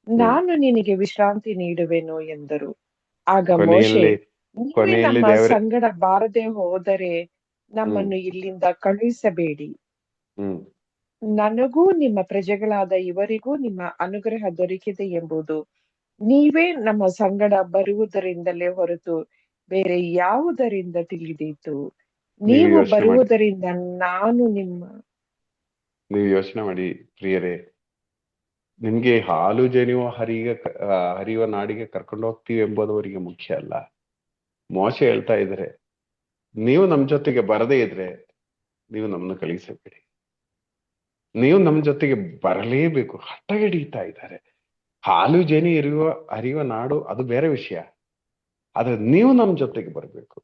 ನಾನು ನಿನಗೆ ವಿಶ್ರಾಂತಿ ನೀಡುವೆನು ಎಂದರು. ಆಗ ಮೋಶೆ, ನೀವೇ ನಮ್ಮ ಸಂಗಡ ಬಾರದೆ ಹೋದರೆ ನಮ್ಮನ್ನು ಇಲ್ಲಿಂದ ಕಳುಹಿಸಬೇಡಿ. ನನಗೂ ನಿಮ್ಮ ಪ್ರಜೆಗಳಾದ ಇವರಿಗೂ ನಿಮ್ಮ ಅನುಗ್ರಹ ದೊರಕಿದೆ ಎಂಬುದು ನೀವೇ ನಮ್ಮ ಸಂಗಡ ಬರುವುದರಿಂದಲೇ ಹೊರತು ಬೇರೆ ಯಾವುದರಿಂದ ತಿಳಿದೀತು. ನೀವು ಬರುವುದರಿಂದ ನಾನು ನೀವು ಯೋಚನೆ ಮಾಡಿ ಪ್ರಿಯರೇ, ನಿಮ್ಗೆ ಹಾಲು ಜನಿಯುವ ಹರಿಯುವ ನಾಡಿಗೆ ಕರ್ಕೊಂಡು ಹೋಗ್ತೀವಿ ಎಂಬುದು ಅವರಿಗೆ ಮುಖ್ಯ ಅಲ್ಲ. ಮೋಶೆ ಹೇಳ್ತಾ ಇದ್ರೆ, ನೀವು ನಮ್ ಜೊತೆಗೆ ಬರದೇ ಇದ್ರೆ ನೀವು ನಮ್ಮನ್ನು ಕಳಿಸಬೇಡಿ, ನೀವು ನಮ್ ಜೊತೆಗೆ ಬರಲೇಬೇಕು. ಹಠ ಹಿಡಿತಾ ಇದ್ದಾರೆ. ಹಾಲು ಜನಿ ಹರಿಯುವ ನಾಡು ಅದು ಬೇರೆ ವಿಷಯ, ಆದ್ರೆ ನೀವು ನಮ್ ಜೊತೆಗೆ ಬರ್ಬೇಕು.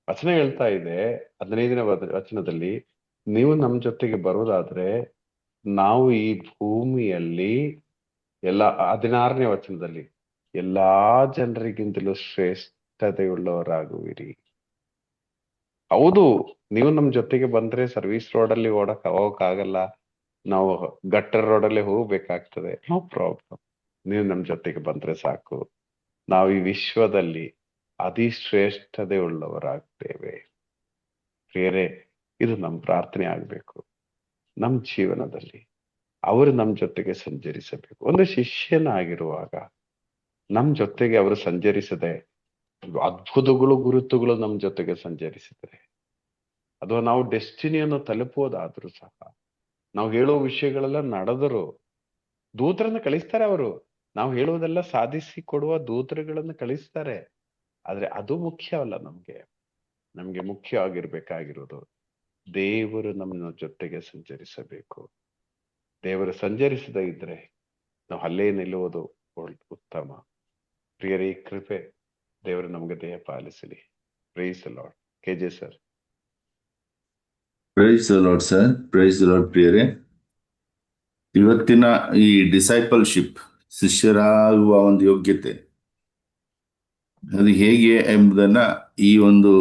ವಚನ ಹೇಳ್ತಾ ಇದೆ 15ನೇ ವಚನದಲ್ಲಿ, ನೀವು ನಮ್ ಜೊತೆಗೆ ಬರೋದಾದ್ರೆ ನಾವು ಈ ಭೂಮಿಯಲ್ಲಿ 16ನೇ ವಚನದಲ್ಲಿ ಎಲ್ಲಾ ಜನರಿಗಿಂತಲೂ ಶ್ರೇಷ್ಠತೆಯುಳ್ಳವರಾಗುವಿರಿ. ಹೌದು, ನೀವು ನಮ್ ಜೊತೆಗೆ ಬಂದ್ರೆ ಸರ್ವಿಸ್ ರೋಡಲ್ಲಿ ಹೋಗಕ್ಕಾಗಲ್ಲ, ನಾವು ಗಟ್ಟರ್ ರೋಡಲ್ಲಿ ಹೋಗ್ಬೇಕಾಗ್ತದೆ. ನೋ ಪ್ರಾಬ್ಲಮ್, ನೀವು ನಮ್ ಜೊತೆಗೆ ಬಂದ್ರೆ ಸಾಕು, ನಾವು ಈ ವಿಶ್ವದಲ್ಲಿ ಅತಿಶ್ರೇಷ್ಠತೆ ಉಳ್ಳವರಾಗ್ತೇವೆ. ಪ್ರಿಯರೇ, ಇದು ನಮ್ ಪ್ರಾರ್ಥನೆ ಆಗ್ಬೇಕು. ನಮ್ ಜೀವನದಲ್ಲಿ ಅವರು ನಮ್ ಜೊತೆಗೆ ಸಂಚರಿಸಬೇಕು. ಒಂದು ಶಿಷ್ಯನಾಗಿರುವಾಗ ನಮ್ ಜೊತೆಗೆ ಅವರು ಸಂಚರಿಸದೆ ಅದ್ಭುತಗಳು ಗುರುತುಗಳು ನಮ್ ಜೊತೆಗೆ ಸಂಚರಿಸಿದರೆ, ಅಥವಾ ನಾವು ಡೆಸ್ಟಿನಿಯನ್ನು ತಲುಪೋದಾದ್ರೂ ಸಹ, ನಾವು ಹೇಳೋ ವಿಷಯಗಳೆಲ್ಲ ನಡೆದರು, ದೂತರನ್ನು ಕಳಿಸ್ತಾರೆ ಅವರು, ನಾವು ಹೇಳುವುದೆಲ್ಲ ಸಾಧಿಸಿ ಕೊಡುವ ದೂತರುಗಳನ್ನು ಕಳಿಸ್ತಾರೆ. ಆದ್ರೆ ಅದು ಮುಖ್ಯವಲ್ಲ. ನಮ್ಗೆ ಮುಖ್ಯವಾಗಿರ್ಬೇಕಾಗಿರೋದು ದೇವರು ನಮ್ಮ ಜೊತೆಗೆ ಸಂಚರಿಸಬೇಕು. ದೇವರು ಸಂಚರಿಸದೇ ಇದ್ರೆ ನಾವು ಅಲ್ಲೇ ನಿಲ್ಲುವುದು ಉತ್ತಮ. ಪ್ರಿಯರೇ, ಈ ಕೃಪೆ ದೇವರು ನಮ್ಗೆ ದೇಹ ಪಾಲಿಸಲಿ. Praise the Lord. KJ sir. Praise the Lord sir. Praise the Lord. ಪ್ರಿಯರೇ, ಇವತ್ತಿನ ಈ ಡಿಸೈಪಲ್ಶಿಪ್, ಶಿಷ್ಯರಾಗುವ ಒಂದು ಯೋಗ್ಯತೆ, ಅದು ಹೇಗೆ ಎಂಬುದನ್ನ ಈ ಒಂದು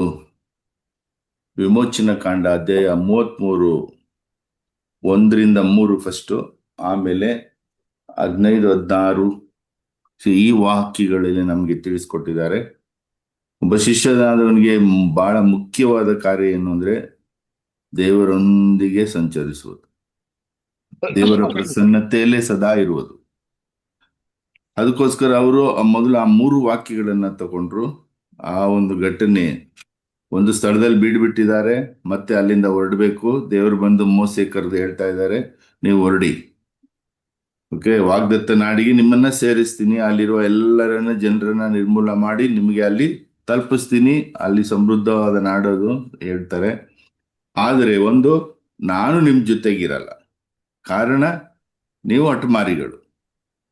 ವಿಮೋಚನಾ ಕಾಂಡ ಅಧ್ಯಾಯ 33 1-3 ಫಸ್ಟ್, ಆಮೇಲೆ 15-16 ಈ ವಾಕ್ಯಗಳಲ್ಲಿ ನಮಗೆ ತಿಳಿಸ್ಕೊಟ್ಟಿದ್ದಾರೆ. ಒಬ್ಬ ಶಿಷ್ಯನಾದವನಿಗೆ ಬಹಳ ಮುಖ್ಯವಾದ ಕಾರ್ಯ ಏನು ಅಂದ್ರೆ ದೇವರೊಂದಿಗೆ ಸಂಚರಿಸುವುದು, ದೇವರ ಪ್ರಸನ್ನತೆಯಲ್ಲೇ ಸದಾ ಇರುವುದು. ಅದಕ್ಕೋಸ್ಕರ ಅವರು ಮೊದಲು ಆ 3 ವಾಕ್ಯಗಳನ್ನ ತಗೊಂಡ್ರು. ಆ ಒಂದು ಘಟನೆ, ಒಂದು ಸ್ಥಳದಲ್ಲಿ ಬೀಡ್ಬಿಟ್ಟಿದ್ದಾರೆ, ಮತ್ತೆ ಅಲ್ಲಿಂದ ಹೊರಡಬೇಕು. ದೇವರು ಬಂದು ಮೋಸೆ ಕರೆದು ಹೇಳ್ತಾ ಇದ್ದಾರೆ, ನೀವು ಹೊರಡಿ, ಓಕೆ, ವಾಗ್ದತ್ತ ನಾಡಿಗೆ ನಿಮ್ಮನ್ನ ಸೇರಿಸ್ತೀನಿ, ಅಲ್ಲಿರುವ ಎಲ್ಲರನ್ನ ಜನರನ್ನ ನಿರ್ಮೂಲ ಮಾಡಿ ನಿಮಗೆ ಅಲ್ಲಿ ತಲುಪಿಸ್ತೀನಿ, ಅಲ್ಲಿ ಸಮೃದ್ಧವಾದ ನಾಡೋದು ಹೇಳ್ತಾರೆ. ಆದರೆ ನಾನು ನಿಮ್ ಜೊತೆಗಿರಲ್ಲ, ಕಾರಣ ನೀವು ಹಠಮಾರಿಗಳು.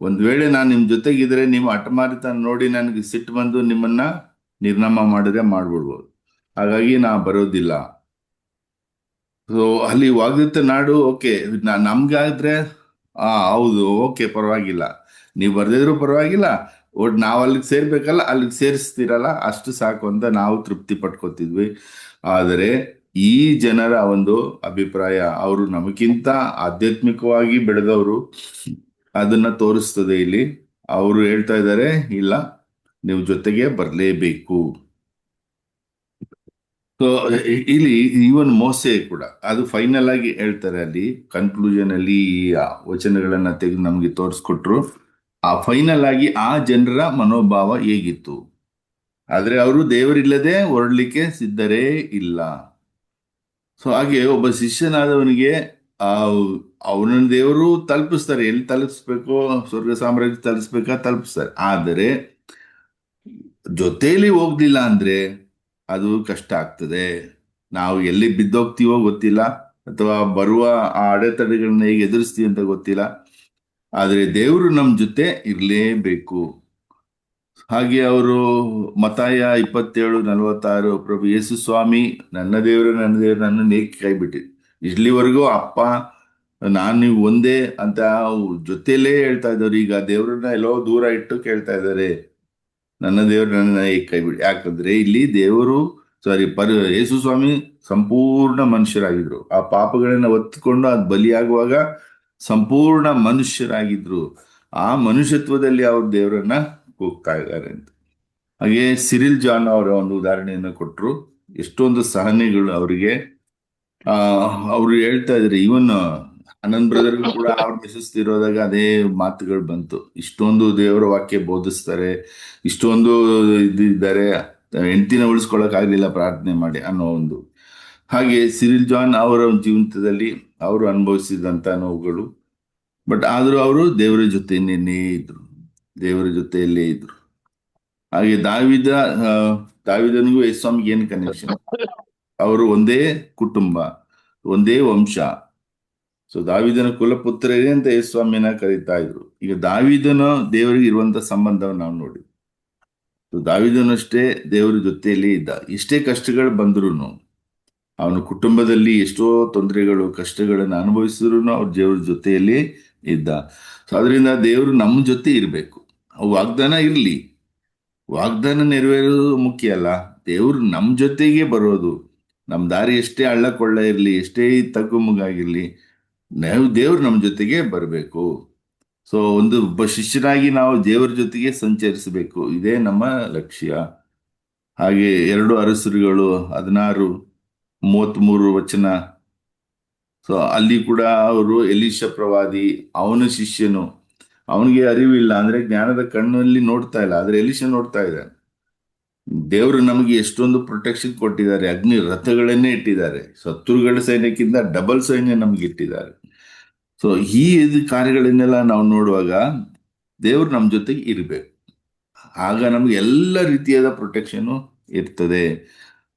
ಒಂದ್ ವೇಳೆ ನಾನು ನಿಮ್ ಜೊತೆಗಿದ್ರೆ ನೀವು ಹಠಮಾರಿತನ ನೋಡಿ ನನಗೆ ಸಿಟ್ಟು ಬಂದು ನಿಮ್ಮನ್ನ ನಿರ್ನಾಮ ಮಾಡಿದ್ರೆ ಮಾಡ್ಬಿಡ್ಬೋದು. ಹಾಗಾಗಿ ನಾ ಬರೋದಿಲ್ಲ. ಸೊ ಅಲ್ಲಿ ವಾಗ್ದತ್ತ ನಾಡು ಓಕೆ, ನಮ್ಗಾದ್ರೆ ಹೌದು, ಓಕೆ, ಪರವಾಗಿಲ್ಲ, ನೀವು ಬರ್ದಿದ್ರು ಪರವಾಗಿಲ್ಲ, ಒಟ್ ನಾವು ಅಲ್ಲಿಗೆ ಸೇರ್ಬೇಕಲ್ಲ, ಅಲ್ಲಿಗೆ ಸೇರಿಸ್ತಿರಲ್ಲ, ಅಷ್ಟು ಸಾಕು ಅಂತ ನಾವು ತೃಪ್ತಿ ಪಟ್ಕೋತಿದ್ವಿ. ಆದರೆ ಈ ಜನರ ಒಂದು ಅಭಿಪ್ರಾಯ, ಅವರು ನಮಗಿಂತ ಆಧ್ಯಾತ್ಮಿಕವಾಗಿ ಬೆಳೆದವರು, ಅದನ್ನ ತೋರಿಸ್ತದೆ ಇಲ್ಲಿ. ಅವರು ಹೇಳ್ತಾ ಇದ್ದಾರೆ, ಇಲ್ಲ, ನೀವು ಜೊತೆಗೆ ಬರಲೇಬೇಕು. ಸೊ ಇಲ್ಲಿ ಈವನ್ ಮೋಸೆ ಕೂಡ ಅದು ಫೈನಲ್ ಆಗಿ ಹೇಳ್ತಾರೆ ಅಲ್ಲಿ ಕನ್ಕ್ಲೂಷನ್ ಅಲ್ಲಿ, ಈ ವಚನಗಳನ್ನ ತೆಗೆದು ನಮ್ಗೆ ತೋರಿಸ್ಕೊಟ್ರು. ಆ ಫೈನಲ್ ಆಗಿ ಆ ಜನರ ಮನೋಭಾವ ಹೇಗಿತ್ತು, ಆದ್ರೆ ಅವರು ದೇವರಿಲ್ಲದೆ ಹೊರಡ್ಲಿಕ್ಕೆ ಸಿದ್ಧರೇ ಇಲ್ಲ. ಸೊ ಹಾಗೆ ಒಬ್ಬ ಶಿಷ್ಯನಾದವನಿಗೆ ಆ ಅವನನ್ನು ದೇವರು ತಲುಪಿಸ್ತಾರೆ, ಎಲ್ಲಿ ತಲುಪಿಸ್ಬೇಕು, ಸ್ವರ್ಗ ಸಾಮ್ರಾಜ್ಯ ತಲುಪಿಸ್ತಾರೆ. ಆದರೆ ಜೊತೆಯಲ್ಲಿ ಹೋಗ್ಲಿಲ್ಲ ಅಂದ್ರೆ ಅದು ಕಷ್ಟ ಆಗ್ತದೆ. ನಾವು ಎಲ್ಲಿ ಬಿದ್ದೋಗ್ತೀವೋ ಗೊತ್ತಿಲ್ಲ, ಅಥವಾ ಬರುವ ಆ ಅಡೆತಡೆಗಳನ್ನ ಹೇಗೆ ಎದುರಿಸ್ತೀವಿ ಅಂತ ಗೊತ್ತಿಲ್ಲ. ಆದರೆ ದೇವರು ನಮ್ಮ ಜೊತೆ ಇರಲೇಬೇಕು. ಹಾಗೆ ಅವರು ಮತ್ತಾಯ 27:46, ಪ್ರಭು ಯೇಸು ಸ್ವಾಮಿ, ನನ್ನ ದೇವರು ನನ್ನನ್ನು ಏಕೆ ಕೈ ಬಿಟ್ಟಿದ್ದು, ಇಲ್ಲಿವರೆಗೂ ಅಪ್ಪ ನಾನು ನೀವು ಒಂದೇ ಅಂತ ಜೊತೆಯಲ್ಲೇ ಹೇಳ್ತಾ ಇದ್ದವ್ರು, ಈಗ ದೇವ್ರನ್ನ ಎಲ್ಲೋ ದೂರ ಇಟ್ಟು ಕೇಳ್ತಾ ಇದ್ದಾರೆ, ನನ್ನ ದೇವರು ನನ್ನ ಏಕೆ ಕೈ ಬಿಡಿ. ಯಾಕಂದ್ರೆ ಇಲ್ಲಿ ದೇವರು ಯೇಸು ಸ್ವಾಮಿ ಸಂಪೂರ್ಣ ಮನುಷ್ಯರಾಗಿದ್ರು. ಆ ಪಾಪಗಳನ್ನ ಹೊತ್ತುಕೊಂಡು ಅದು ಬಲಿಯಾಗುವಾಗ ಸಂಪೂರ್ಣ ಮನುಷ್ಯರಾಗಿದ್ರು. ಆ ಮನುಷ್ಯತ್ವದಲ್ಲಿ ಅವ್ರು ದೇವರನ್ನ ಕೂಗ್ತಾ ಇದ್ದಾರೆ ಅಂತ. ಹಾಗೆ ಸಿರಿಲ್ ಜಾನ್ ಅವರ ಒಂದು ಉದಾಹರಣೆಯನ್ನು ಕೊಟ್ಟರು. ಎಷ್ಟೊಂದು ಸಹನೆಗಳು ಅವರಿಗೆ. ಅವ್ರು ಹೇಳ್ತಾ ಇದ್ರು, ಈವನ್ ಆನಂದ್ ಬ್ರದರ್ ಕೂಡ ಅವ್ರ ಮೆಸಸ್ತಿರೋದಾಗ ಅದೇ ಮಾತುಗಳು ಬಂತು. ಇಷ್ಟೊಂದು ದೇವರ ವಾಕ್ಯ ಬೋಧಿಸ್ತಾರೆ, ಇಷ್ಟೊಂದು ಇದ್ದಾರೆ, ಹೆಂಡತಿನ ಉಳಿಸ್ಕೊಳಕ್ ಆಗ್ಲಿಲ್ಲ ಪ್ರಾರ್ಥನೆ ಮಾಡಿ ಅನ್ನೋ ಒಂದು. ಹಾಗೆ ಸಿರಿಲ್ ಜಾನ್ ಅವರ ಜೀವನದಲ್ಲಿ ಅವರು ಅನುಭವಿಸಿದಂತ ನೋವುಗಳು, ಬಟ್ ಆದ್ರೂ ಅವರು ದೇವರ ಜೊತೆಯೇ ಇದ್ರು, ದೇವರ ಜೊತೆಯಲ್ಲೇ ಇದ್ರು. ಹಾಗೆ ದಾವಿದನಿಗೂ ಯೇಸುಸ್ವಾಮಿಗೆ ಏನು ಕನೆಕ್ಷನ್? ಅವರು ಒಂದೇ ಕುಟುಂಬ, ಒಂದೇ ವಂಶ. ಸೊ ದಾವಿದನ ಕುಲಪುತ್ರರೇ ಅಂತ ಯೇಸುಸ್ವಾಮಿನ ಕರೀತಾ ಇದ್ರು. ಈಗ ದಾವಿದನ ದೇವರಿಗೆ ಇರುವಂತ ಸಂಬಂಧವನ್ನು ನಾವು ನೋಡಿ, ದಾವಿದನಷ್ಟೇ ದೇವರ ಜೊತೆಯಲ್ಲಿ ಇದ್ದ. ಎಷ್ಟೇ ಕಷ್ಟಗಳು ಬಂದ್ರು, ಅವನ ಕುಟುಂಬದಲ್ಲಿ ಎಷ್ಟೋ ತೊಂದರೆಗಳು ಕಷ್ಟಗಳನ್ನು ಅನುಭವಿಸಿದ್ರು ಅವ್ರ ದೇವ್ರ ಜೊತೆಯಲ್ಲಿ ಇದ್ದ. ಸೊ ಅದರಿಂದ ದೇವರು ನಮ್ಮ ಜೊತೆ ಇರಬೇಕು. ವಾಗ್ದಾನ ಇರ್ಲಿ, ವಾಗ್ದಾನ ನೆರವೇರೋದು ಮುಖ್ಯ ಅಲ್ಲ, ದೇವ್ರು ನಮ್ಮ ಜೊತೆಗೆ ಬರೋದು. ನಮ್ಮ ದಾರಿ ಎಷ್ಟೇ ಹಳ್ಳ ಕೊಳ್ಳ ಇರಲಿ, ಎಷ್ಟೇ ತಗ್ಗುಮುಗಾಗಿರ್ಲಿ, ದೇವ್ರು ನಮ್ಮ ಜೊತೆಗೆ ಬರಬೇಕು. ಸೊ ಒಬ್ಬ ಶಿಷ್ಯನಾಗಿ ನಾವು ದೇವರ ಜೊತೆಗೆ ಸಂಚರಿಸಬೇಕು, ಇದೇ ನಮ್ಮ ಲಕ್ಷ್ಯ. ಹಾಗೆ 2 ಅರಸರುಗಳು 16:33 ವಚನ. ಸೊ ಅಲ್ಲಿ ಕೂಡ ಅವರು ಎಲೀಷ ಪ್ರವಾದಿ, ಅವನ ಶಿಷ್ಯನು, ಅವನಿಗೆ ಅರಿವಿಲ್ಲ, ಅಂದ್ರೆ ಜ್ಞಾನದ ಕಣ್ಣಲ್ಲಿ ನೋಡ್ತಾ ಇಲ್ಲ, ಆದ್ರೆ ಎಲೀಷ ನೋಡ್ತಾ ಇದ್ದಾನೆ. ದೇವರು ನಮಗೆ ಎಷ್ಟೊಂದು ಪ್ರೊಟೆಕ್ಷನ್ ಕೊಟ್ಟಿದ್ದಾರೆ, ಅಗ್ನಿ ರಥಗಳನ್ನೇ ಇಟ್ಟಿದ್ದಾರೆ, ಶತ್ರುಗಳ ಸೈನ್ಯಕ್ಕಿಂತ ಡಬಲ್ ಸೈನ್ಯ ನಮ್ಗೆ ಇಟ್ಟಿದ್ದಾರೆ. ಸೊ ಈ ಕಾರ್ಯಗಳನ್ನೆಲ್ಲ ನಾವು ನೋಡುವಾಗ ದೇವರು ನಮ್ಮ ಜೊತೆಗೆ ಇರಬೇಕು, ಆಗ ನಮ್ಗೆ ಎಲ್ಲ ರೀತಿಯಾದ ಪ್ರೊಟೆಕ್ಷನ್ ಇರ್ತದೆ.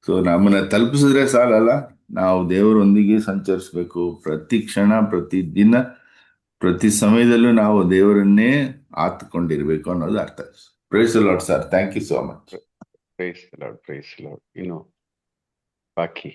ಸೊ ನಮ್ಮನ್ನ ತಲುಪಿಸಿದ್ರೆ ಸಾಲಲ್ಲ, ನಾವು ದೇವರೊಂದಿಗೆ ಸಂಚರಿಸ್ಬೇಕು. ಪ್ರತಿ ಕ್ಷಣ, ಪ್ರತಿ ದಿನ, ಪ್ರತಿ ಸಮಯದಲ್ಲೂ ನಾವು ದೇವರನ್ನೇ ಆತ್ಕೊಂಡಿರ್ಬೇಕು ಅನ್ನೋದು ಅರ್ಥ. Praise the Lord sir, thank you so much. Praise the Lord. ಇನ್ನು ಬಾಕಿ